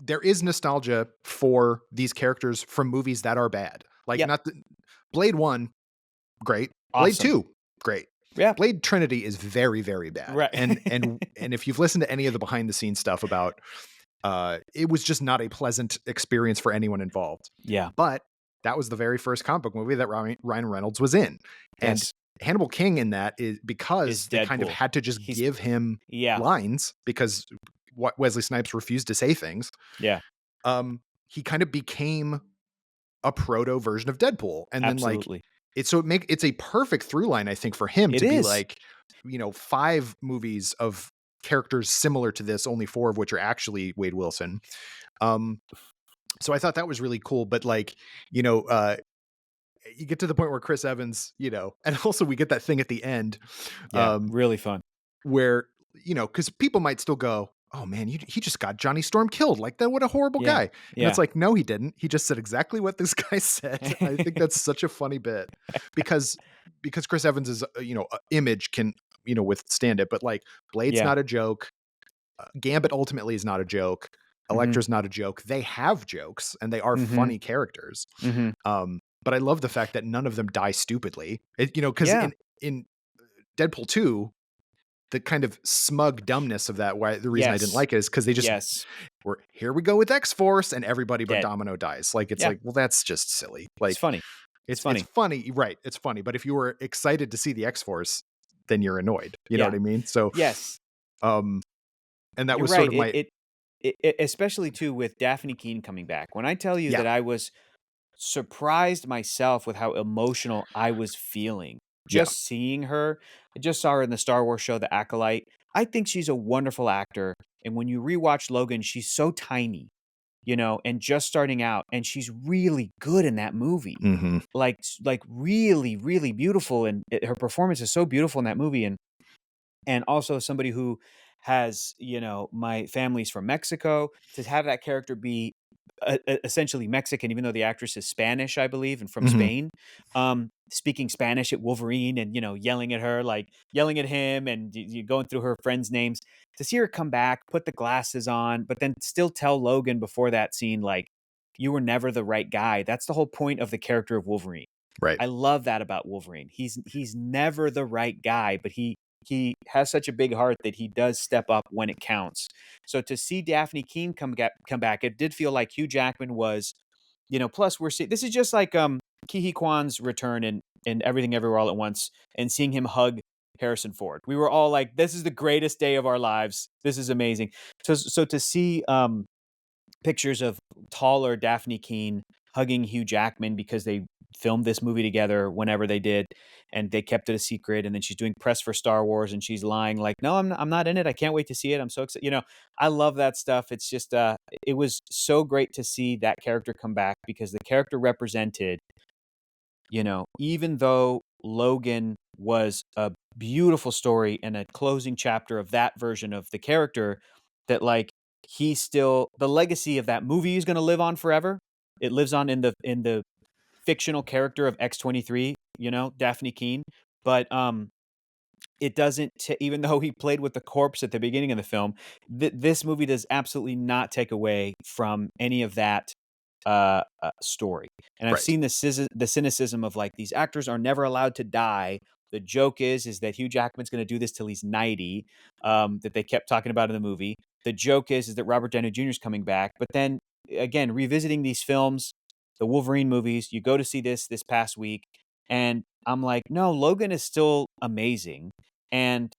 there is nostalgia for these characters from movies that are bad. Like, Yep. not the, Blade 1, great. Blade Awesome. 2, great. Yeah. Blade Trinity is very, very bad. Right. And if you've listened to any of the behind the scenes stuff about it was just not a pleasant experience for anyone involved. Yeah. But that was the very first comic book movie that Ryan Reynolds was in. And Yes. Hannibal King in that is because Is they kind of Deadpool. had to just He's give him yeah. lines because what Wesley Snipes refused to say things. Yeah. He kind of became a proto version of Deadpool. And then like Absolutely. it's a perfect through line, I think, for him It to be is. like, 5 movies of characters similar to this, only 4 of which are actually Wade Wilson. So I thought that was really cool. But like, you get to the point where Chris Evans, and also we get that thing at the end, Yeah. Really fun. where, because people might still go, oh man, he just got Johnny Storm killed. Like, then what a horrible Yeah. guy. And Yeah. it's like, no, he didn't. He just said exactly what this guy said. I think that's such a funny bit because Chris Evans's, image can, withstand it. But like, Blade's Yeah. not a joke. Gambit ultimately is not a joke. Mhm. Electra's not a joke. They have jokes and they are Mhm. funny characters. Mhm. But I love the fact that none of them die stupidly. Because Yeah. in Deadpool 2, the kind of smug dumbness of that, why the reason I didn't Yes. like it is because they just Yes. were, here we go with X-Force, and everybody but Dead. Domino dies. Like, it's Yeah. like, well, that's just silly. It's Like, funny. It's it's funny. funny, right? It's funny, but if you were excited to see the X-Force, then you're annoyed. You know Yeah. what I mean? So, Yes. um, and that You're was sort right. of my It especially too with Daphne Keene coming back. When I tell you yeah, that I was surprised myself with how emotional I was feeling yeah, just seeing her. I just saw her in the Star Wars show The Acolyte. I think she's a wonderful actor, and when you rewatch Logan, she's so tiny, and just starting out, and she's really good in that movie. hmm Like really, really beautiful, and her performance is so beautiful in that movie, and also somebody who has, my family's from Mexico, to have that character be essentially Mexican, even though the actress is Spanish, I believe, and from hmm Spain, speaking Spanish at Wolverine and, yelling at her, like yelling at him and going through her friends' names. To see her come back, put the glasses on, but then still tell Logan before that scene, like, you were never the right guy. That's the whole point of the character of Wolverine. right, I love that about Wolverine. He's never the right guy, but he has such a big heart that he does step up when it counts. So to see Daphne Keene come back, it did feel like Hugh Jackman was, plus we're seeing this is just like Ke Huy Quan's return in Everything Everywhere All at Once, and seeing him hug Harrison Ford. We were all like, this is the greatest day of our lives. This is amazing. So to see pictures of taller Daphne Keene hugging Hugh Jackman because they filmed this movie together whenever they did, and they kept it a secret, and then she's doing press for Star Wars and she's lying like, no, I'm not in it, I can't wait to see it, I'm so excited. I love that stuff. It's just it was so great to see that character come back, because the character represented, even though Logan was a beautiful story and a closing chapter of that version of the character, that like he still, the legacy of that movie is going to live on forever. It lives on in the fictional character of X-23, Daphne Keene. But it doesn't even though he played with the corpse at the beginning of the film, this movie does absolutely not take away from any of that story. And I've right, seen the cynicism of like, these actors are never allowed to die The joke is that Hugh Jackman's going to do this till he's 90, that they kept talking about in the movie. The joke is that Robert Downey Jr. is coming back. But then again, revisiting these films, the Wolverine movies, you go to see this past week, and I'm like, no, Logan is still amazing. And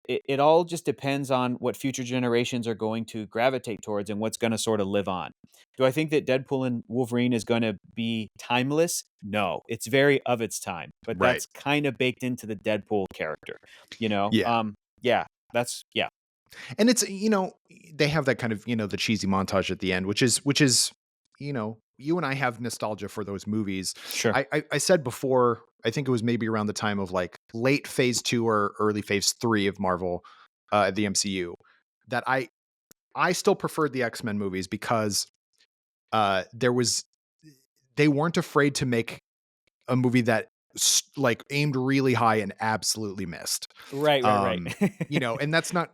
it all just depends on what future generations are going to gravitate towards and what's going to sort of live on. Do I think that Deadpool and Wolverine is going to be timeless? No, it's very of its time, but Right. that's kind of baked into the Deadpool character, you know? Yeah. Yeah, yeah, And it's, they have that kind of, the cheesy montage at the end, which is, you and I have nostalgia for those movies. sure. I said before, I think it was maybe around the time of like late phase 2 or early phase 3 of Marvel, the MCU, that I still preferred the X-Men movies because there was they weren't afraid to make a movie that like aimed really high and absolutely missed. Right. Um, and that's not,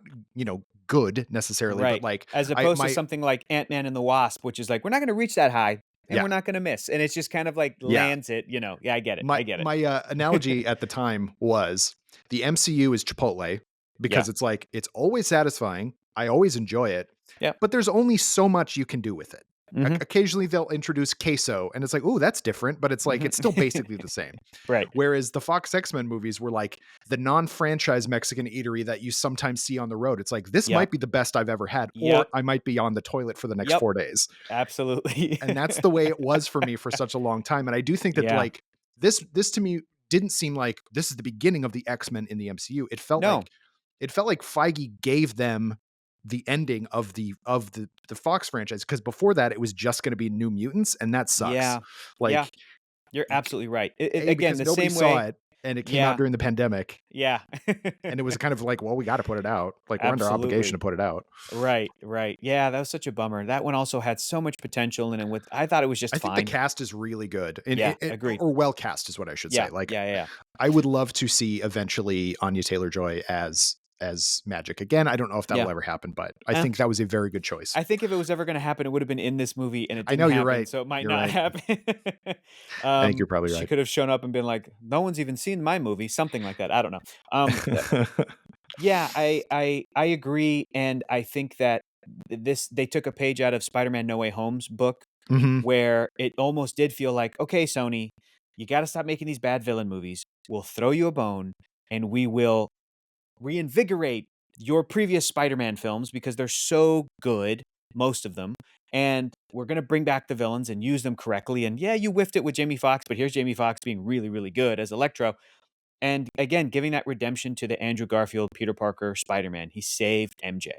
good necessarily, but Right. like As I opposed to my something like Ant-Man and the Wasp, which is like, we're not going to reach that high and yeah, we're not going to miss. And it's just kind of like yeah. lands it, Yeah, I get it. My I get my analogy at the time was the MCU is Chipotle Yeah. because it's like it's always satisfying. I always enjoy it, Yep. but there's only so much you can do with it. Hmm. Occasionally they'll introduce queso and it's like, oh, that's different, but it's like it's still Hmm. basically the same. Right. Whereas the Fox X-Men movies were like the non-franchise Mexican eatery that you sometimes see on the road. It's like this Yep. might be the best I've ever had, or Yep. I might be on the toilet for the next Yep. 4 days. Absolutely. And that's the way it was for me for such a long time. And I do think that Yeah. like this to me didn't seem like this is the beginning of the X-Men in the MCU. No. It felt like Feige gave them the ending of the Fox franchise, because before that it was just going to be New Mutants, and that sucks. Yeah. Yeah. Like You're absolutely right. Again, because the nobody same saw way. it and it came out Yeah. during the pandemic, Yeah. and it was kind of like, well, we got to put it out. Like we're under obligation Absolutely. to put it out. Right. Yeah, that was such a bummer. That one also had so much potential in it. With I thought it was I just think the fine. cast is really good, and Yeah, agreed. or well cast is what I should say. Yeah, Like yeah. I would love to see eventually Anya Taylor-Joy as Magic again. I don't know if that'll Yeah. ever happen, but I Eh, think that was a very good choice. I think if it was ever going to happen, it would have been in this movie, and it I didn't know you're happen, right. so it might You're not right. happen. I think you're probably She right. could have shown up and been like, "No one's even seen my movie," something like that. I don't know. Yeah, I agree, and I think that this they took a page out of Spider-Man: No Way Home's book, Mhm. where it almost did feel like, okay, Sony, you got to stop making these bad villain movies. We'll throw you a bone, and we will reinvigorate your previous Spider-Man films because they're so good, most of them. And we're going to bring back the villains and use them correctly. And yeah, you whiffed it with Jamie Foxx, but here's Jamie Foxx being really, really good as Electro. And again, giving that redemption to the Andrew Garfield, Peter Parker Spider-Man. He saved MJ.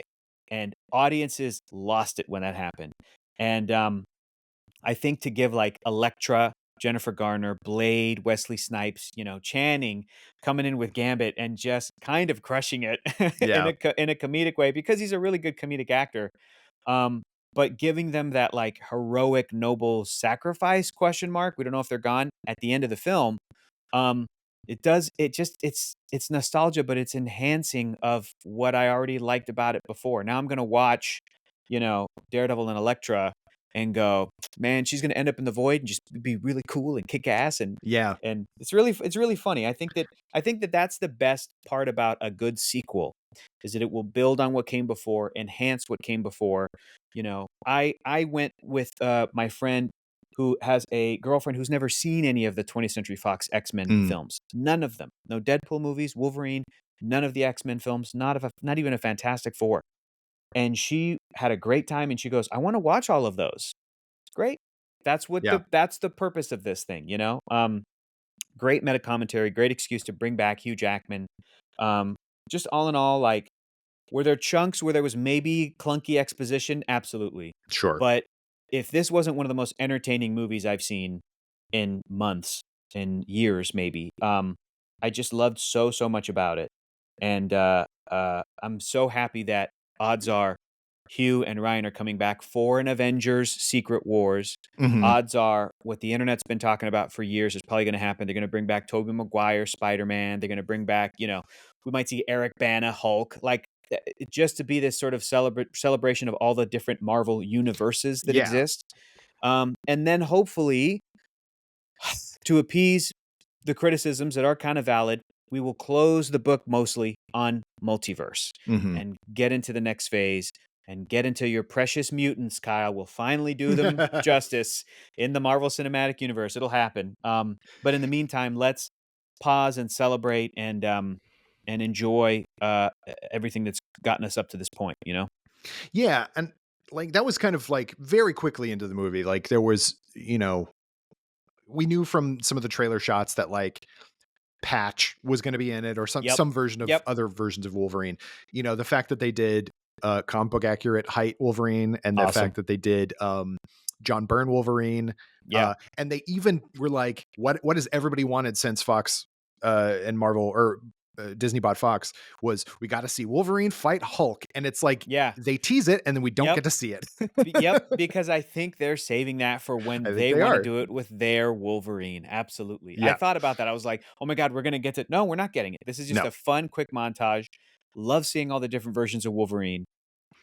And audiences lost it when that happened. And I think to give like Elektra, Jennifer Garner, Blade, Wesley Snipes, Channing coming in with Gambit and just kind of crushing it in Yeah. in a comedic way because he's a really good comedic actor. Um, but giving them that like heroic, noble sacrifice question mark. We don't know if they're gone at the end of the film. Um, it's nostalgia, but it's enhancing of what I already liked about it before. Now I'm gonna watch, Daredevil and Elektra and go, man, she's gonna end up in the void and just be really cool and kick ass Yeah. and it's really funny. I think that that's the best part about a good sequel is that it will build on what came before, enhance what came before. I went with my friend who has a girlfriend who's never seen any of the 20th Century Fox X-Men Mm. films. None of them. No Deadpool movies, Wolverine, none of the X-Men films, not even a Fantastic Four. And she had a great time and she goes, "I want to watch all of those." Great. Yeah. That's the purpose of this thing. Great meta commentary, great excuse to bring back Hugh Jackman. Um, just all in all, like, were there chunks where there was maybe clunky exposition? Absolutely. Sure. But if this wasn't one of the most entertaining movies I've seen in months, in years, maybe, I just loved so much about it. And I'm so happy that odds are Hugh and Ryan are coming back for an Avengers Secret Wars. Mhm. Odds are what the internet's been talking about for years is probably going to happen. They're going to bring back Tobey Maguire Spider-Man. They're going to bring back, we might see Eric Bana Hulk. Like just to be this sort of celebration of all the different Marvel universes that Yeah. exist. And then hopefully to appease the criticisms that are kind of valid, we will close the book mostly on multiverse Mhm. and get into the next phase and get into your precious mutants, Kyle. We'll finally do them justice in the Marvel Cinematic Universe. It'll happen. But in the meantime, let's pause and celebrate and enjoy everything that's gotten us up to this point. You know? Yeah, and, like, that was kind of, like, very quickly into the movie, like, there was, we knew from some of the trailer shots that, like, Patch was gonna be in it or Yep. some version of Yep. other versions of Wolverine. The fact that they did, comic book accurate height Wolverine and the Awesome. fact that they did, John Byrne Wolverine, Yeah. and they even were like, what has everybody wanted since Fox, and Marvel or, Disney bought Fox was we gotta see Wolverine fight Hulk, and it's like, Yeah. they tease it, and then we don't Yep. get to see it. Yep, because I think they're saving that for when I think they they wanna are. do it with their Wolverine, absolutely. I Yeah. thought about that, I was like, "Oh my god, we're gonna get to" No, we're not getting it. This is just No. a fun, quick montage. Love seeing all the different versions of Wolverine,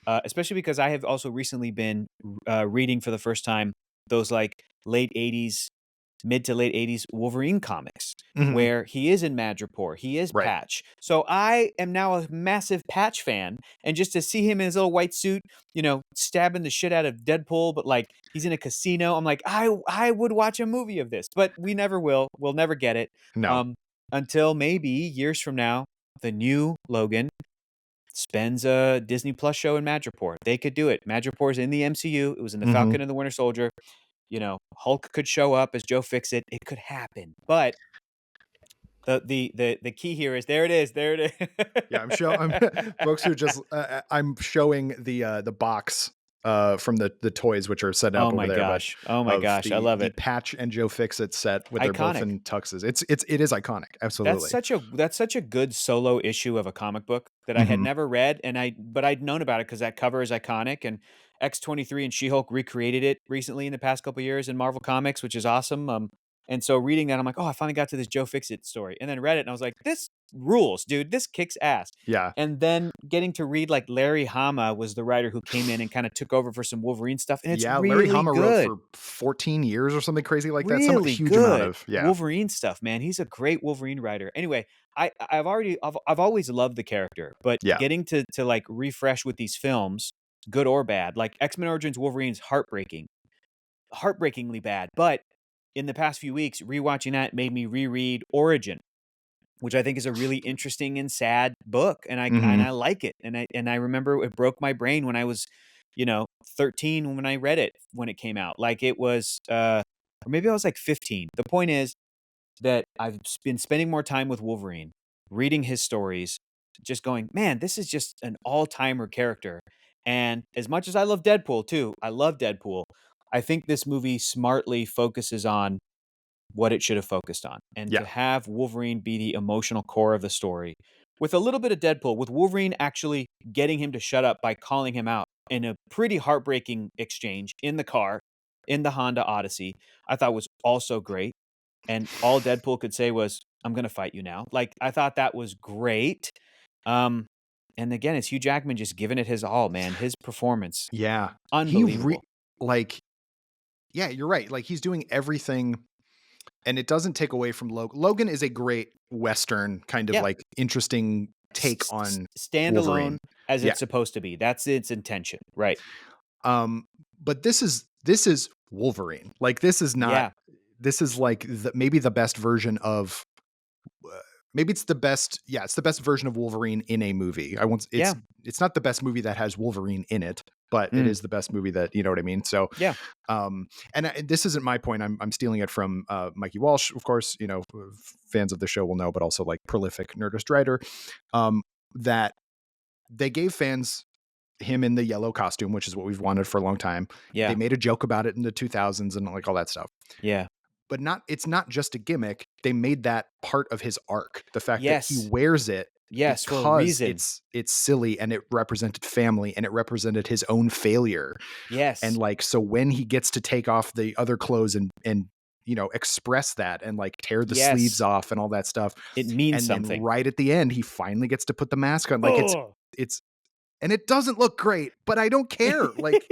especially because I have also recently been, reading for the first time those, like, late '80s mid to late '80s Wolverine comics Mhm. where he is in Madripoor, he is Right. Patch. So I am now a massive Patch fan, and just to see him in his little white suit, stabbing the shit out of Deadpool, but like he's in a casino, I'm like, I would watch a movie of this, but we never will. We'll never get it. No. Um, until maybe years from now, the new Logan spends a Disney Plus show in Madripoor. They could do it. Madripoor's in the MCU. It was in the Mhm. Falcon and the Winter Soldier. Hulk could show up as Joe Fixit. It could happen. But the key here is there it is. There it Yeah, I'm is. folks who just I'm showing the box from the toys which are set Oh up over my there, but gosh. Oh my of gosh. I the love the it. Patch and Joe Fixit set with they're both Iconic. in tuxes. It is iconic. Absolutely. That's such a good solo issue of a comic book that I had Mhm. never read, but I'd known about it because that cover is iconic, and X-23 and She-Hulk recreated it recently in the past couple years in Marvel Comics, which is awesome. And so reading that, I'm like, oh, I finally got to this Joe Fixit story, and then read it, and I was like, this rules, dude. This kicks ass. Yeah. And then getting to read like Larry Hama was the writer who came in and kind of took over for some Wolverine stuff, and it's Yeah, Larry really Hama wrote good. for 14 years or something crazy like that. Some Really huge amount good of yeah. Wolverine stuff, man. He's a great Wolverine writer. Anyway, I've always loved the character, but Yeah. getting to like refresh with these films, good or bad, like X-Men Origins Wolverine's heartbreakingly bad. But in the past few weeks, rewatching that made me reread Origin, which I think is a really interesting and sad book, and I Mhm. like it. And I remember it broke my brain when I was, 13 when I read it when it came out. Like it was or maybe I was like 15. The point is that been spending more time with Wolverine, reading his stories, just going, "Man, this is just an all-timer character." And as much as I love Deadpool too, I love Deadpool. I think this movie smartly focuses on what it should have focused on. And to Yeah. have Wolverine be the emotional core of the story with a little bit of Deadpool, with Wolverine actually getting him to shut up by calling him out in a pretty heartbreaking exchange in the car in the Honda Odyssey, I thought was also great. And all Deadpool could say was, "I'm going to fight you now." Like, I thought that was great. Um, and again, it's Hugh Jackman just giving it his all, man. His performance, Yeah. He unbelievable. like yeah, you're right. Like he's doing everything and it doesn't take away from Logan. Logan is a great Western kind of Yeah, like interesting take on standalone Wolverine. as Yeah. it's supposed to be. That's its intention, right? Um, but this is Wolverine. Like this is not Yeah, this is like maybe the best version of maybe it's the best yeah, it's the best version of Wolverine in a movie. I want yeah, it's not the best movie that has Wolverine in it, but it mm, is the best movie that you know what I mean. So yeah, this isn't my point. I'm stealing it from Mikey Walsh, of course. Fans of the show will know, but also like prolific Nerdist writer. That they gave fans him in the yellow costume, which is what we've wanted for a long time. They yeah, made a joke about it in the 2000s and like all that stuff. yeah. But it's not just a gimmick. They made that part of his arc. The fact that he Yes, wears it yes, for a because reason. it's silly and it represented family and it represented his own failure. And Yes, like so when he gets to take off the other clothes and express that and like tear the sleeves yes, off and all that stuff. it means And then something. right at the end, he finally gets to put the mask on. Like Oh, it's and it doesn't look great, but I don't care. Like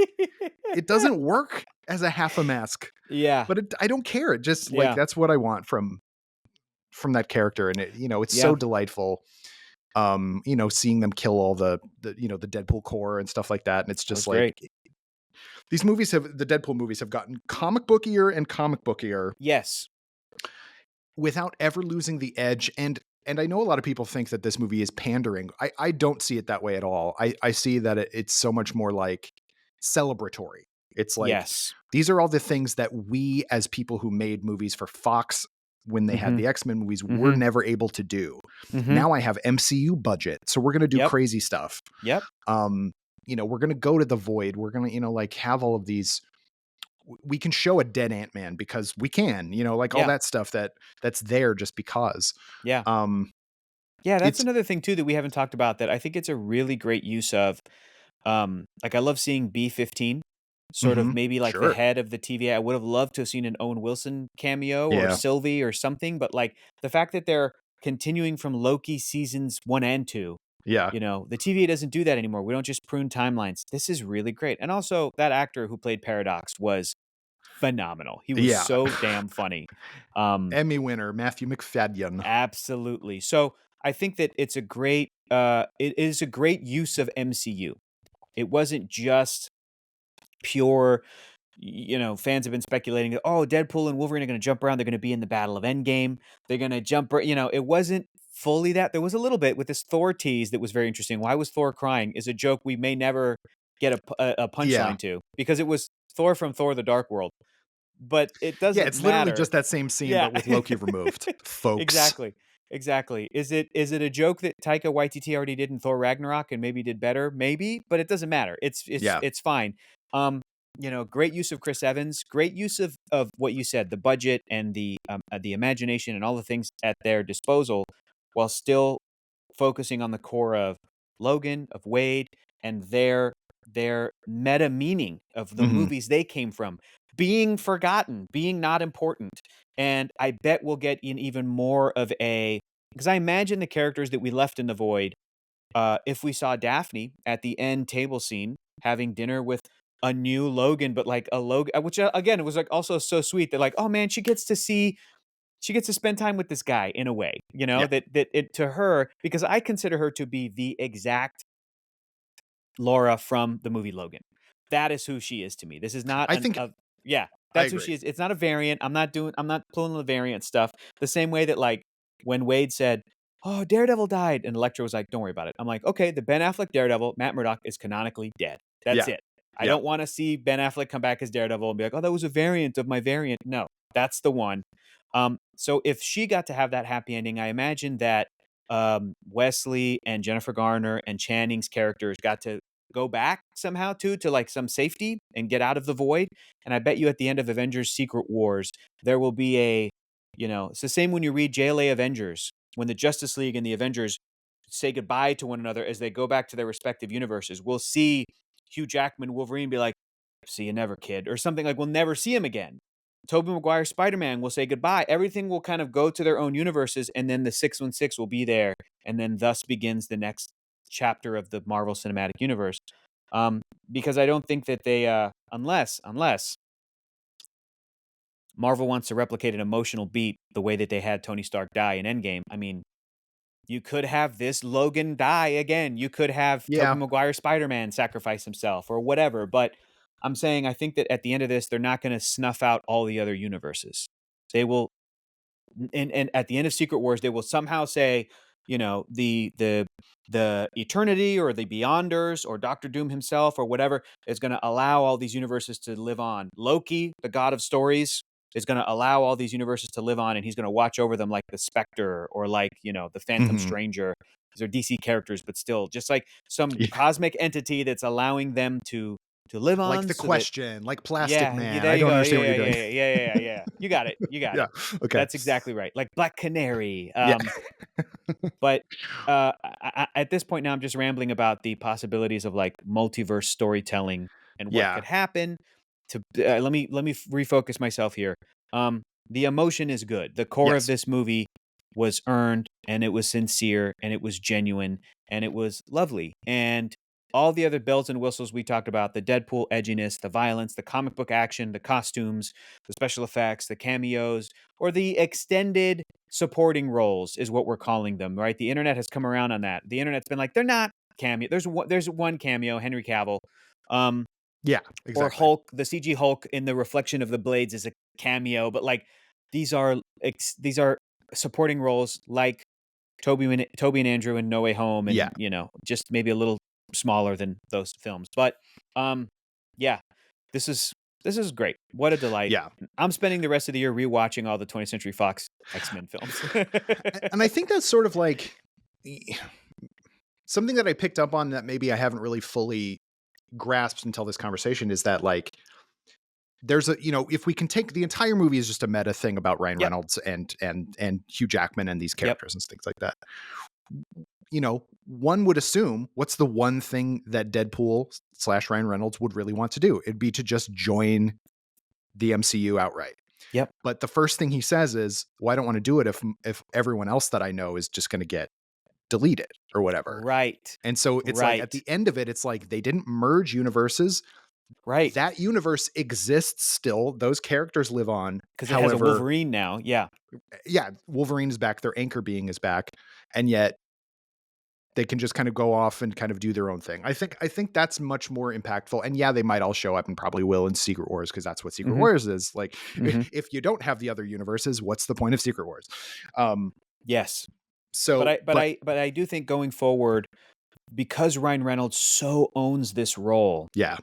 it doesn't work as a half a mask, yeah, but I don't care. It just like yeah. that's what I want from that character, and it's Yeah, so delightful. Seeing them kill all the Deadpool core and stuff like that, and it's that just was like great. the Deadpool movies have gotten comic bookier and comic bookier Yes, without ever losing the edge. And I know a lot of people think that this movie is pandering. I don't see it that way at all. I see that it's so much more like celebratory. It's like yes. these are all the things that we, as people who made movies for Fox when they had Mhm, the X-Men movies, were mhm, never able to do. mhm. Now I have MCU budget, so we're gonna do Yep, crazy stuff. yep, Um, we're gonna go to the void. We're gonna, like have all of these. We can show a dead Ant-Man because we can, like all yeah, that stuff that's there just because. yeah. Um, Yeah, that's it's another thing too that we haven't talked about that I think it's a really great use of. Like I love seeing B-15, sort of mhm, maybe like the sure. head of the TVA. I would have loved to have seen an Owen Wilson cameo or Yeah, Sylvie or something, but like the fact that they're continuing from Loki seasons 1 and 2, yeah, the TVA doesn't do that anymore. We don't just prune timelines. This is really great. And also that actor who played Paradox was phenomenal. He was yeah. so damn funny. Um, Emmy winner Matthew McFadden. absolutely. So I think that it is a great use of MCU. It wasn't just pure, fans have been speculating that, oh, Deadpool and Wolverine are going to jump around. They're going to be in the Battle of Endgame. They're going to it wasn't fully that. There was a little bit with this Thor tease that was very interesting. Why was Thor crying? Is a joke we may never get a Yeah. punchline to because it was Thor from Thor the Dark World, but it Yeah, doesn't it's literally matter. just that same scene, Yeah. but with Loki removed, folks. Exactly. Exactly. Is it a joke that Taika Waititi already did in Thor Ragnarok and maybe did better? Maybe, but it doesn't matter. It's Yeah. it's fine. Um, great use of Chris Evans, great use of what you said, the budget and the imagination and all the things at their disposal, while still focusing on the core of Logan, of Wade, and their meta meaning of the Mhm. movies they came from, being forgotten, being not important. And I bet we'll get in even more of a because I imagine the characters that we left in the void, if we saw Daphne at the end table scene having dinner with a new Logan, but like a Logan, which again, it was like also so sweet that like, oh man, she gets to spend time with this guy in a way, Yeah. that it to her, because I consider her to be the exact Laura from the movie Logan. That is who she is to me. This is not I think yeah, I that's who agree. she is. It's not a variant. I'm not pulling the variant stuff. The same way that like when Wade said, "Oh, Daredevil died," and Electra was like, "Don't worry about it." I'm like, "Okay, the Ben Affleck Daredevil, Matt Murdock is canonically dead. That's Yeah. it. I Yeah. don't want to see Ben Affleck come back as Daredevil and be like, "Oh, that was a variant of my variant." No, that's the one. So if she got to have that happy ending, I imagine that Wesley and Jennifer Garner and Channing's characters got to go back somehow too to like some safety and get out of the void. And I bet you at the end of Avengers Secret Wars, there will be it's the same when you read JLA Avengers, when the Justice League and the Avengers say goodbye to one another as they go back to their respective universes. We'll see Hugh Jackman, Wolverine be like, see you never, kid, or something like we'll never see him again. Tobey Maguire, Spider-Man will say goodbye. Everything will kind of go to their own universes, and then the 616 will be there, and then thus begins the next chapter of the Marvel Cinematic Universe. Because I don't think that they, unless Marvel wants to replicate an emotional beat the way that they had Tony Stark die in Endgame. I mean, you could have this Logan die again. You could have Tobey Yeah. Maguire Spider-Man sacrifice himself or whatever. But I'm saying I think that at the end of this, they're not going to snuff out all the other universes. They will, and at the end of Secret Wars, they will somehow say, the eternity or the Beyonders or Doctor Doom himself or whatever is going to allow all these universes to live on. Loki, the god of stories, is going to allow all these universes to live on, and he's going to watch over them like the Spectre or like the Phantom Mhm. Stranger. These are DC characters, but still, just like some Yeah. cosmic entity that's allowing them to live Like on, The so that Question, like Plastic yeah, Man. there I you don't go. understand Yeah, what yeah, you're yeah, doing. yeah, yeah, yeah, yeah. Yeah. You got it. You got Yeah. it. Okay. That's exactly right. Like Black Canary. Yeah. But at this point now, I'm just rambling about the possibilities of like multiverse storytelling and what Yeah. could happen. To let me refocus myself here. The emotion is good. The core of Yes. this movie was earned, and it was sincere, and it was genuine, and it was lovely. And all the other bells and whistles we talked about, the Deadpool edginess, the violence, the comic book action, the costumes, the special effects, the cameos, or the extended supporting roles is what we're calling them, right? The internet has come around on that. The internet's been like, they're not cameo. There's one cameo, Henry Cavill. Um, Yeah, or exactly. Hulk, the CG Hulk in the reflection of the blades is a cameo, but like these are supporting roles like Toby and Andrew in No Way Home, Yeah, and just maybe a little smaller than those films. But um, yeah, this is this is great. What a delight! yeah. I'm spending the rest of the year rewatching all the 20th Century Fox X-Men films. And I think that's sort of like something that I picked up on that maybe I haven't really fully grasped until this conversation is that like there's a if we can take the entire movie is just a meta thing about Ryan Yep, Reynolds and Hugh Jackman and these yep, characters and things like that. One would assume what's the one thing that Deadpool slash Ryan Reynolds would really want to do? It'd be to just join the MCU outright. yep. But the first thing he says is, "Well, I don't want to do it if everyone else that I know is just going to get deleted or whatever." Right, And so it's like at right, the end of it, it's like they didn't merge universes. right. That universe exists still. Those characters live on. Because it has a However, Wolverine now. Yeah. yeah, Wolverine is back. Their anchor being is back, and yet they can just kind of go off and kind of do their own thing. I think that's much more impactful. And yeah, they might all show up and probably will in Secret Wars because that's what Secret Hmm. Wars is. Like Hmm. if you don't have the other universes, what's the point of Secret Wars? Um, Yes. But so, I but but I but I do think going forward, because Ryan Reynolds so owns this role yeah,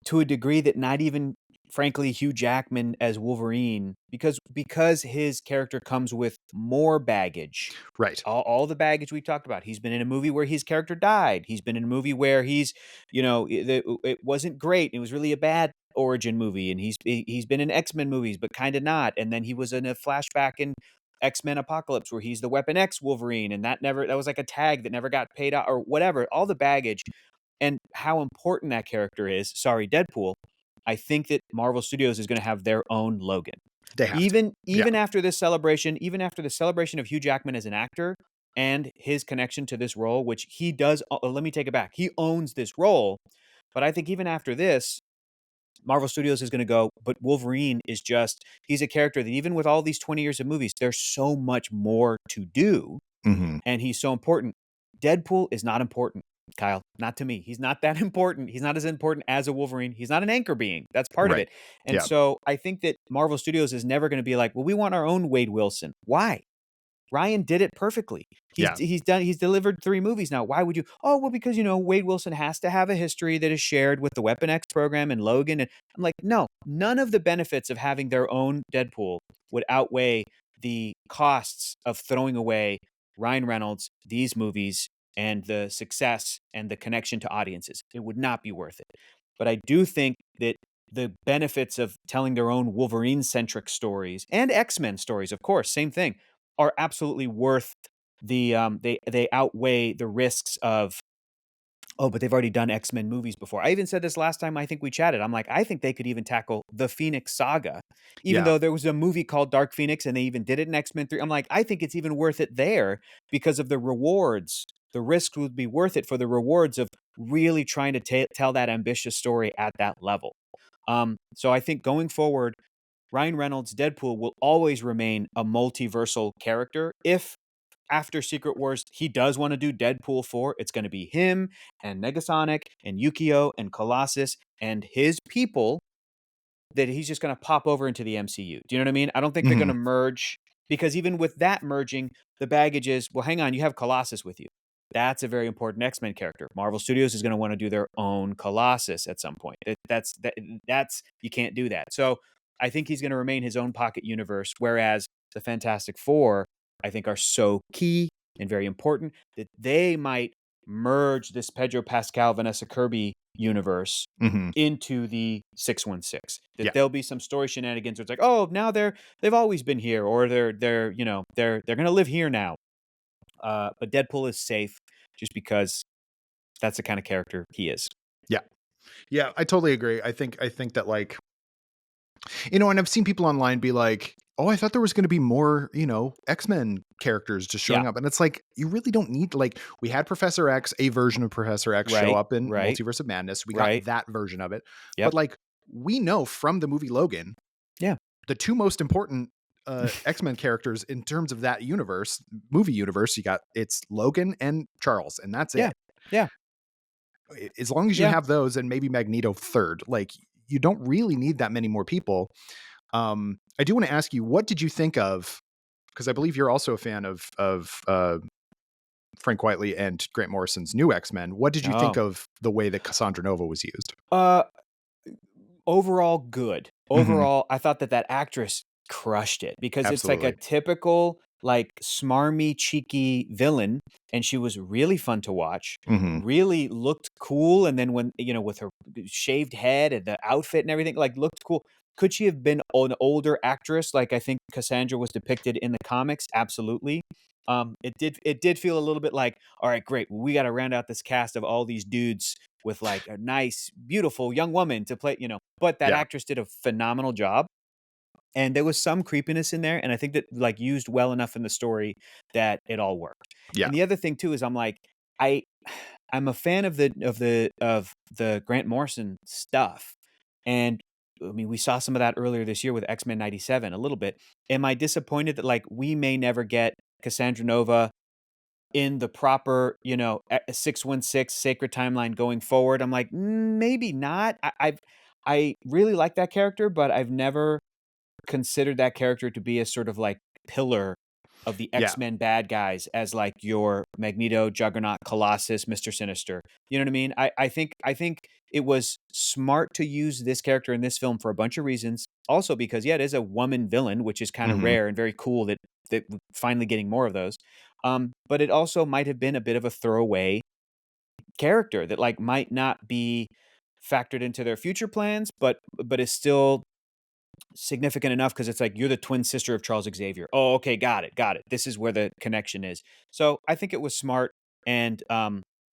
to a degree that not even frankly Hugh Jackman as Wolverine, because his character comes with more baggage. right, All the baggage we talked about. He's been in a movie where his character died. He's been in a movie where it wasn't great. It was really a bad origin movie, and he's been in X-Men movies, but kind of not. And then he was in a flashback in X-Men Apocalypse where he's the Weapon X Wolverine, and that was like a tag that never got paid out or whatever. All the baggage and how important that character is. Sorry, Deadpool. I think that Marvel Studios is going to have their own Logan. they have to. Even Yeah, even after this celebration, even after the celebration of Hugh Jackman as an actor and his connection to this role, which he does. Let me take it back. He owns this role, but I think even after this, Marvel Studios is going to go. But Wolverine is he's a character that even with all these 20 years of movies, there's so much more to do, hmm, and he's so important. Deadpool is not important, Kyle. Not to me. He's not that important. He's not as important as a Wolverine. He's not an anchor being. That's part of right, it. And yeah, so I think that Marvel Studios is never going to be like, well, we want our own Wade Wilson. Why? Ryan did it perfectly. yeah, He's delivered 3 movies now. Why would you? Oh, well, because Wade Wilson has to have a history that is shared with the Weapon X program and Logan. And I'm like, no, none of the benefits of having their own Deadpool would outweigh the costs of throwing away Ryan Reynolds, these movies, and the success and the connection to audiences. It would not be worth it. But I do think that the benefits of telling their own Wolverine centric stories and X-Men stories, of course, same thing, are absolutely worth they outweigh the risks of, oh, but they've already done X-Men movies before. I even said this last time I think we chatted. I'm like, I think they could even tackle the Phoenix Saga, even yeah, though there was a movie called Dark Phoenix and they even did it in X-Men 3. I'm like, I think it's even worth it there because of the rewards. The risk would be worth it for the rewards of really trying to tell that ambitious story at that level. So I think going forward, Ryan Reynolds' Deadpool will always remain a multiversal character. If after Secret Wars he does want to do Deadpool 4, it's going to be him and Negasonic and Yukio and Colossus and his people that he's just going to pop over into the MCU. Do you know what I mean? I don't think they're going hmm, to merge because even with that merging, the baggage is, well, hang on, you have Colossus with you. That's a very important X-Men character. Marvel Studios is going to want to do their own Colossus at some point. That's you can't do that. So I think he's going to remain his own pocket universe. Whereas the Fantastic Four, I think, are so key and very important that they might merge this Pedro Pascal, Vanessa Kirby universe hmm, into the 616. That yeah, there'll be some story shenanigans where it's like, oh, now they've always been here, or they're gonna live here now. But Deadpool is safe just because that's the kind of character he is. yeah, yeah. I totally agree. I think that like and I've seen people online be like, "Oh, I thought there was going to be more, X-Men characters just Yeah. showing up." And it's like, you really don't need like we had Professor X, a version of Professor X show Right. up in Right. Multiverse of Madness. We got Right. that version of it. But Yep. like we know from the movie Logan, Yeah. the two most important X-Men characters in terms of that movie universe. You got it's Logan and Charles, and that's Yeah. it. Yeah. As long as you Yeah. have those, and maybe Magneto third, like you don't really need that many more people. I do want to ask you, what did you think of? Because I believe you're also a fan of Frank Whiteley and Grant Morrison's new X-Men. What did you think Oh. of the way that Cassandra Nova was used? Uh, Overall good. Mhm. Overall, I thought that that actress crushed it because it's like a Absolutely. typical, like, smarmy, cheeky villain, and she was really fun to watch, Mhm. really looked cool, and then when with her shaved head and the outfit and everything, like, looked cool. Could she have been an older actress like I think Cassandra was depicted in the comics? Absolutely. It did feel a little bit like, "All right, great, we gotta round out this cast of all these dudes with, like, a nice, beautiful young woman to play," but that Yeah. actress did a phenomenal job, and there was some creepiness in there, and I think that, like, used well enough in the story that it all worked. Yeah. And the other thing too is I'm like, I I'm a fan of the Grant Morrison stuff, and, I mean, we saw some of that earlier this year with X-Men '97 a little bit. Am I disappointed that, like, we may never get Cassandra Nova in the proper, 616 sacred timeline going forward? I'm like, maybe not. I really like that character, but I've never considered that character to be a sort of like pillar of the Yeah. X-Men bad guys as like your Magneto, Juggernaut, Colossus, Mr. Sinister. You know what I mean? I think it was smart to use this character in this film for a bunch of reasons. Also because yeah, it is a woman villain, which is kind of Mhm. rare and very cool that we're finally getting more of those. But it also might have been a bit of a throwaway character that like might not be factored into their future plans, but is still significant enough because it's like you're the twin sister of Charles Xavier. Oh, okay, got it, got it. This is where the connection is. So I think it was smart, and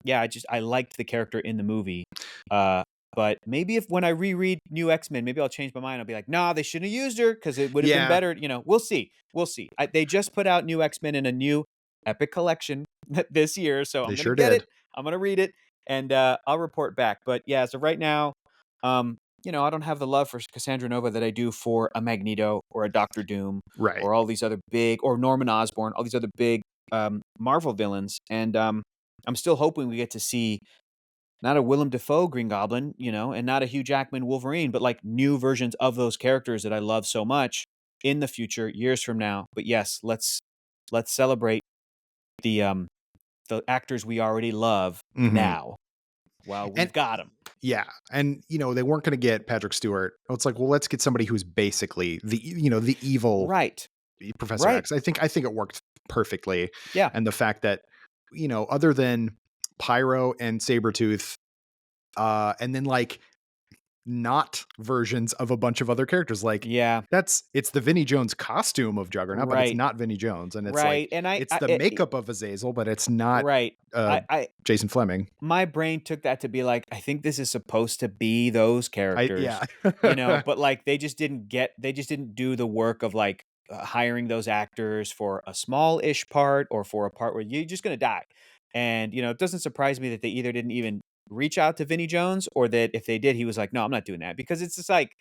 yeah, I liked the character in the movie. Uh, but maybe if when I reread New X-Men, maybe I'll change my mind. I'll be like, nah, they shouldn't have used her because it would have been Yeah. better. We'll see, we'll see. They just put out New X-Men in a new epic collection this year, so I'm They gonna sure get did. it. I'm gonna read it, and I'll report back. But yeah, so right now, um, I don't have the love for Cassandra Nova that I do for a Magneto or a Doctor Doom Right. or all these other big, or Norman Osborn, all these other big Marvel villains. And I'm still hoping we get to see not a Willem Dafoe Green Goblin, and not a Hugh Jackman Wolverine, but like new versions of those characters that I love so much in the future, years from now. But yes, let's celebrate the um the actors we already love Mhm. now while And we've got them. yeah, and they weren't going to get Patrick Stewart. It's like, well, let's get somebody who's basically the evil Right, Professor right, X. I think it worked perfectly, yeah, and the fact that other than Pyro and Sabretooth, and then like not versions of a bunch of other characters, like yeah. it's the Vinnie Jones costume of Juggernaut, but it's Right, not Vinnie Jones, and it's like right, and it's the makeup of Azazel, but it's not right. uh, I Jason Fleming. My brain took that to be like, I think this is supposed to be those characters, Yeah. but like they just didn't do the work of like hiring those actors for a small-ish part or for a part where you're just gonna die. And it doesn't surprise me that they either didn't even reach out to Vinnie Jones or that if they did, he was like, no, I'm not doing that because it's just like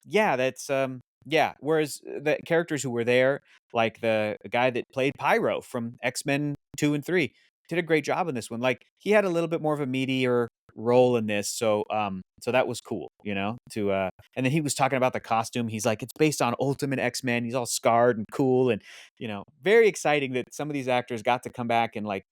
yeah, yeah, whereas the characters who were there, like the guy that played Pyro from X-Men 2 and 3, did a great job in this one. Like, he had a little bit more of a meatier role in this, so that was cool, and then he was talking about the costume. He's like, "It's based on Ultimate X-Men." He's all scarred and cool and, very exciting that some of these actors got to come back and, like,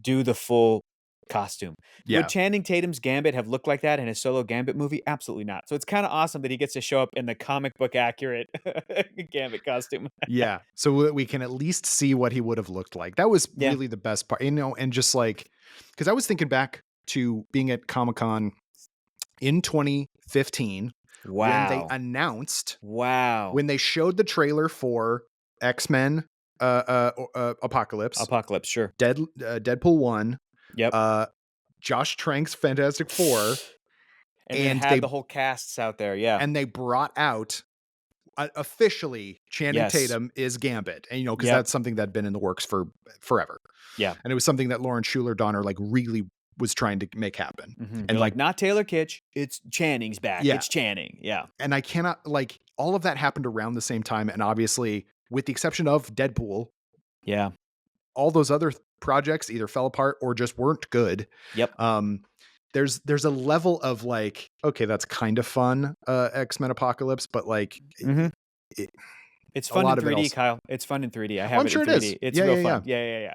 do the full costume. Would Yeah. Channing Tatum's Gambit have looked like that in his solo Gambit movie? Absolutely not. So it's kinda awesome that he ggets to show up in the comic book accurate Gambit costume. Yeah. So we can at least see what he would have looked like. That was Yeah. really the best part, and just like, because I was thinking back to being at Comic Con in 2015 when they Wow. announced, Wow. when they showed the trailer for X-Men Apocalypse, Apocalypse, sure. Deadpool 1, Yep. uh, Josh Trank's Fantastic Four, And then and had the whole casts out there, yeah. they brought out officially Channing Yes. Tatum is Gambit, and because Yep. that's something that had been in the works for forever, Yeah. and it was something that Lauren Schuler Donner like really was trying to make happen, Mhm. and They're like like, "Not Taylor Kitsch, it's Channing's back. yeah, It's Channing." Yeah. and I cannot like all of that happened around the same time, and obviously with the exception of Deadpool, Yeah. all those other projects either fell apart or just weren't good. Yep. Um, there's a level of like, okay, that's kind of fun, X-Men Apocalypse, but like Mhm. it, It's a fun in lot of it 3D, else. Kyle. It's fun in 3D. I Well, have I'm it in sure it is. 3D. It's Yeah, real yeah,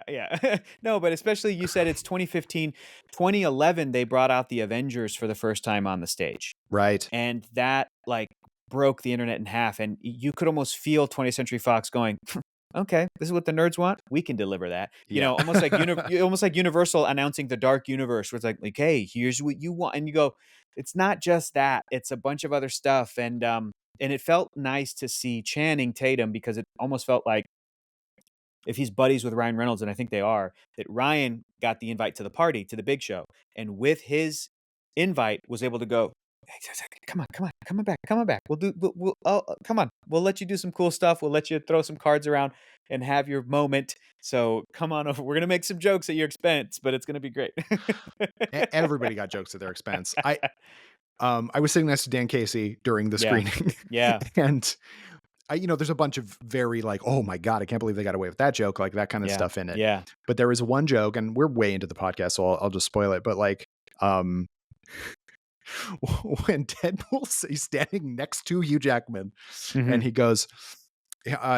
yeah. fun. Yeah. No, but especially you said it's 2015, 2011. They brought out the Avengers for the first time on the stage, Right. and that like broke the internet in half. And you could almost feel 20th Century Fox going, "Okay, this is what the nerds want. We can deliver that." You Yeah. know, almost like Universal announcing the Dark Universe, where it's like, "Hey, here's what you want," and you go, "It's not just that. It's a bunch of other stuff." And it felt nice to see Channing Tatum because it almost felt like if he's buddies with Ryan Reynolds, and I think they are, that Ryan got the invite to the party, to the big show, and with his invite was able to go, "Hey, come on back. Come on, we'll let you do some cool stuff. We'll let you throw some cards around and have your moment. So come on over. We're gonna make some jokes at your expense, but it's gonna be great." Everybody got jokes at their expense. I was sitting next to Dan Casey during the Yeah, screening, yeah, and there's a bunch of very like, oh my God, I can't believe they got away with that joke, like that kind of yeah, stuff in it. yeah. But there was one joke, and we're way into the podcast, so I'll just spoil it. But like, um, when he's standing next to Hugh Jackman, Mhm. and he goes,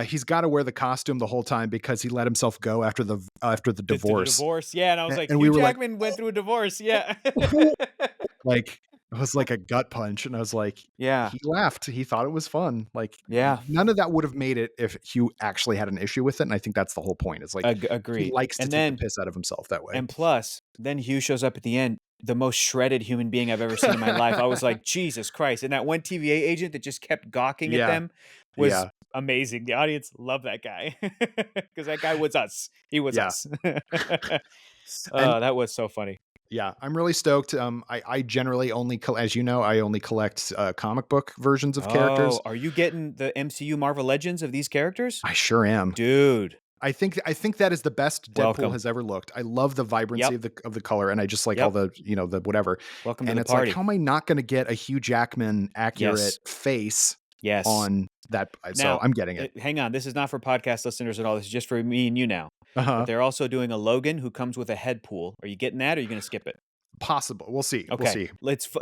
he's got to wear the costume the whole time because he let himself go after the To the divorce, divorce, yeah, and I was like, and we Hugh were like, Jackman went through a divorce, yeah. like, it was like a gut punch, and I was like, Yeah, he laughed. He thought it was fun. Like, yeah, none of that would have made it if Hugh actually had an issue with it, and I think that's the whole point. Is like, he agreed, likes to and take the then piss out of himself that way. and plus, then Hugh shows up at the end, the most shredded human being I've ever seen in my life. I was like, "Jesus Christ," and that one TVA agent that just kept gawking at Yeah, them was yeah, amazing. The audience loved that guy because that guy was us. He was yeah. us. And Oh, that was so funny. yeah, I'm really stoked. I generally only, as you know, I only collect comic book versions of characters. Oh, are you getting the MCU Marvel Legends of these characters? I sure am. Dude, I think that is the best Deadpool welcome. has ever looked. I love the vibrancy Yep, of the color, and I just like all yep. the the whatever. Welcome to And the it's like, party. how am I not going to get a Hugh Jackman accurate Yes, face yes. on that? So Now, I'm getting it. hang on. This is not for podcast listeners at all. This is just for me and you now. Uh But huh. they're also doing a Logan who comes with a head pool. Are you getting that, or are you going to skip it? Possible. We'll see. We'll Okay, see.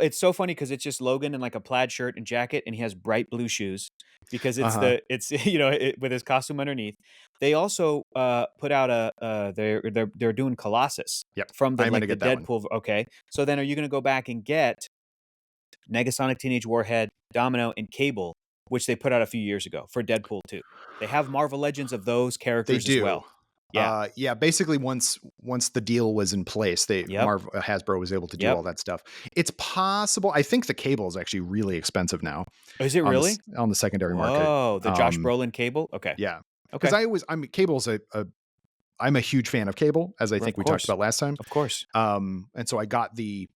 it's so funny because it's just Logan in like a plaid shirt and jacket, and he has bright blue shoes because Uh huh. it's with his costume underneath. They also put out they're doing Colossus Yep. from I'm gonna the get that one. Deadpool. Okay, so then are you going to go back and get Negasonic Teenage Warhead, Domino, and Cable, which they put out a few years ago for Deadpool 2? They have Marvel Legends of those They characters as do. well. Yeah. Yeah, basically once the deal was in place, Yep. Hasbro was able to do Yep. all that stuff. It's possible. I think the cable is actually really expensive now Is it really? on the secondary market. Whoa, the Josh Brolin Cable? Okay. Yeah, because Okay. Cable's I'm a huge fan of Cable, as I think Of we talked course. about last time. Of course. And so I got the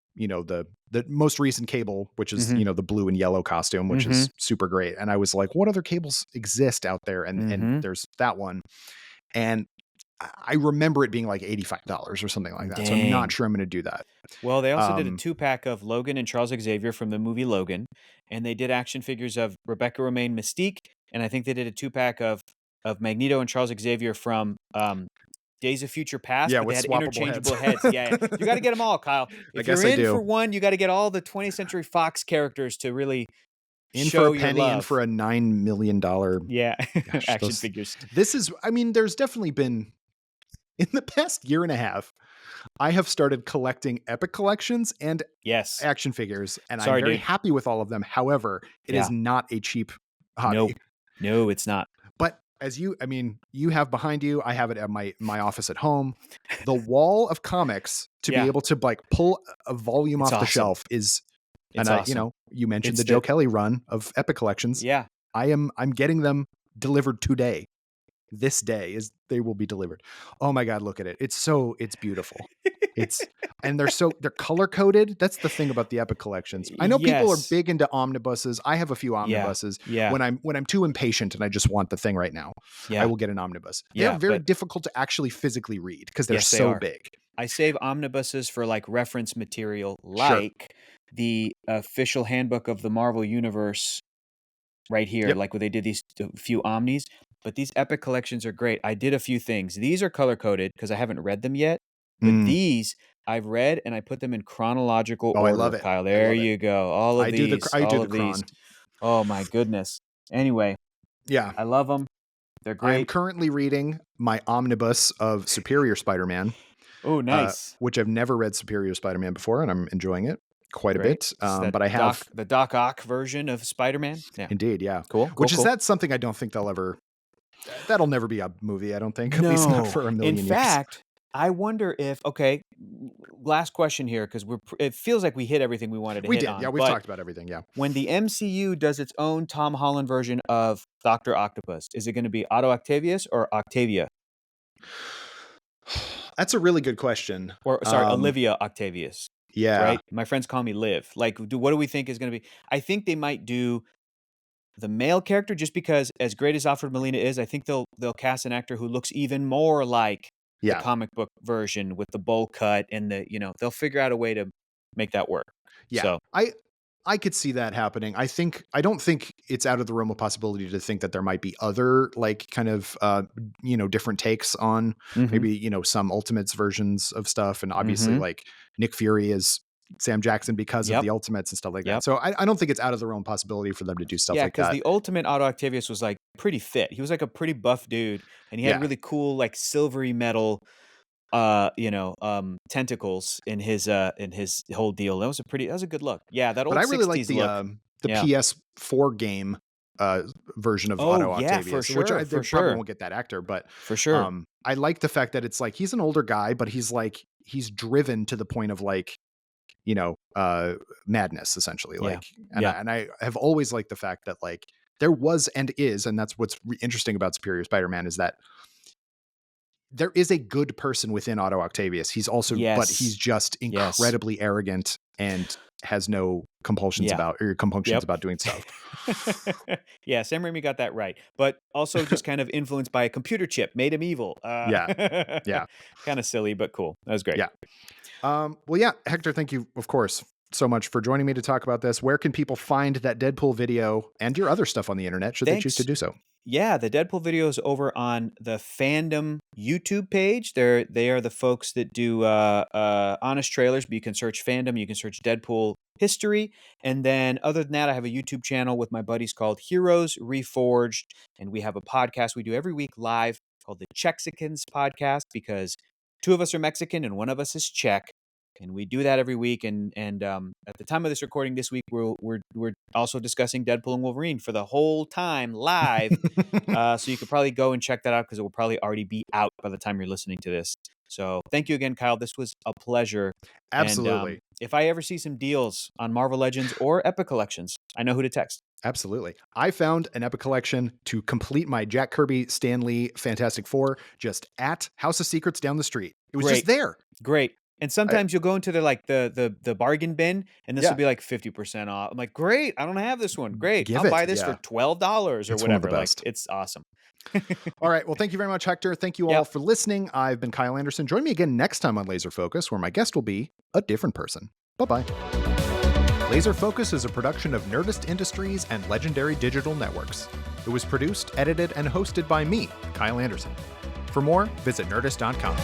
most recent Cable, which is Mhm. the blue and yellow costume, which is Mhm. super great. And I was like, what other cables exist out there? And Mhm. there's that one, and I remember it being like $85 or something like that. So I'm not Dang. sure I'm going to do that. Well, they also did a Um, two-pack of Logan and Charles Xavier from the movie Logan, and they did action figures of Rebecca Romaine Mystique, and I think they did a two-pack of Magneto and Charles Xavier from Days of Future Past, yeah, but they with had swappable heads. interchangeable heads. Yeah, yeah. You got to get them all, Kyle. I If you're guess I in do. for one, you got to get all the 20th Century Fox characters to really In for a show your penny, in love. for a $9 million. Yeah, Gosh, action figures. this is, I mean, there's definitely been in the past year and a half, I have started collecting Epic collections and Yes. action figures, and I'm Sorry, very dude. happy with all of them. However, it is Yeah. not a cheap hobby. Nope. No, it's not. But you have behind you, I have it at my office at home. The wall of comics to be Yeah. able to like pull a volume It's off the awesome. shelf is, and It's awesome. you mentioned It's the Joe the Kelly run of Epic collections. yeah. I'm getting them delivered today. This day is they will be delivered. Oh my God, look at it. It's beautiful. It's and they're color coded. That's the thing about the Epic collections. I know people are Yes. big into omnibuses. I have a few Yeah. omnibuses. Yeah. When I'm too impatient and I just want the thing right now, I Yeah. will get an omnibus. They're Yeah, very but difficult to actually physically read because they're yes, they so are. big. I save omnibuses for like reference material, Sure. like the official handbook of the Marvel Universe right here, Yep. like where they did these few omnis. but these Epic collections are great. I did a few things. These are color coded because I haven't read them yet, but Mm. these I've read and I put them in chronological Oh, I love order, it. Kyle. I There love it. you go. All of these, I do all the of these. cron. Oh my goodness. Anyway, Yeah. I love them. They're I am great. currently reading my omnibus of Superior Spider-Man, Oh, nice. which I've never read Superior Spider-Man before, and I'm enjoying it quite a Great. bit. It's that But I have the Doc Ock version of Spider-Man. Yeah. indeed, yeah. Cool, cool, Which is cool. that's something I don't think they'll ever. That'll never be a movie. I don't think, at least not No. for a In million years. fact, I wonder if okay, last question here because it feels like we hit everything we wanted to We hit did, yeah. on. We've But talked about everything, yeah. when the MCU does its own Tom Holland version of Dr. Octopus, is it going to be Otto Octavius or Octavia? That's a really good question. Or sorry, Olivia Octavius, Yeah, right? My friends call me Liv. Like, what do we think is going to be? I think they might do the male character just because, as great as Alfred Molina is, I think they'll cast an actor who looks even more like the yeah, comic book version with the bowl cut and they'll figure out a way to make that work. yeah. So, I could see that happening. I don't think it's out of the realm of possibility to think that there might be other like kind of different takes on mhm, maybe, some Ultimates versions of stuff. And obviously mhm. like Nick Fury is Sam Jackson because of Yep, the Ultimates and stuff like that. yep. So I don't think it's out of the realm of possibility for them to do stuff Yeah, like because that. the ultimate Otto Octavius was like pretty fit. He was like a pretty buff dude, and he had Yeah. really cool like silvery metal tentacles in his whole deal. That was a good look. Yeah, that But I old really like 60s look. the Yeah. PS4 game version of Oh, Otto yeah, for Octavius, which sure, they for probably sure, won't get that actor, but for sure. I like the fact that it's like he's an older guy, but he's driven to the point of like, madness essentially. Yeah. Like, Yeah. and I have always liked the fact that like there was and is, and that's what's interesting about Superior Spider-Man is that there is a good person within Otto Octavius. But he's Yes. just Yes. incredibly arrogant and has no Yeah. compunctions Yep. about doing stuff. Yeah, Sam Raimi got that right, but also just kind of influenced by a computer chip made him evil. Yeah. Yeah. Kinda silly, but cool. That was great. Yeah. Well, yeah, Hector, thank you, of course, so much for joining me to talk about this. Where can people find that Deadpool video and your other stuff on the internet, should they choose to Thanks. do so? Yeah, the Deadpool video is over on the Fandom YouTube page. They are the folks that do honest trailers, but you can search Fandom, you can search Deadpool history, and then other than that, I have a YouTube channel with my buddies called Heroes Reforged, and we have a podcast we do every week live called the Chexicans Podcast because two of us are Mexican and one of us is Czech. And we do that every week. And at the time of this recording this week, we're also discussing Deadpool and Wolverine for the whole time live. So you could probably go and check that out because it will probably already be out by the time you're listening to this. So thank you again, Kyle. This was a pleasure. And Absolutely. if I ever see some deals on Marvel Legends or Epic Collections, I know who to text. Absolutely. I found an Epic collection to complete my Jack Kirby Stan Lee Fantastic Four just at House of Secrets down the street. It was just Great, there. great. And I, sometimes you'll go into the bargain bin, and this will yeah. be like 50% off. I'm like, great, I don't have this one. Great, Give I'll it. buy this for Yeah. $12 or It's one of the whatever. Like, best. it's awesome. All right. Well, thank you very much, Hector. Thank you all Yep. for listening. I've been Kyle Anderson. Join me again next time on Laser Focus, where my guest will be a different person. Bye-bye. Laser Focus is a production of Nerdist Industries and Legendary Digital Networks. It was produced, edited, and hosted by me, Kyle Anderson. For more, visit nerdist.com.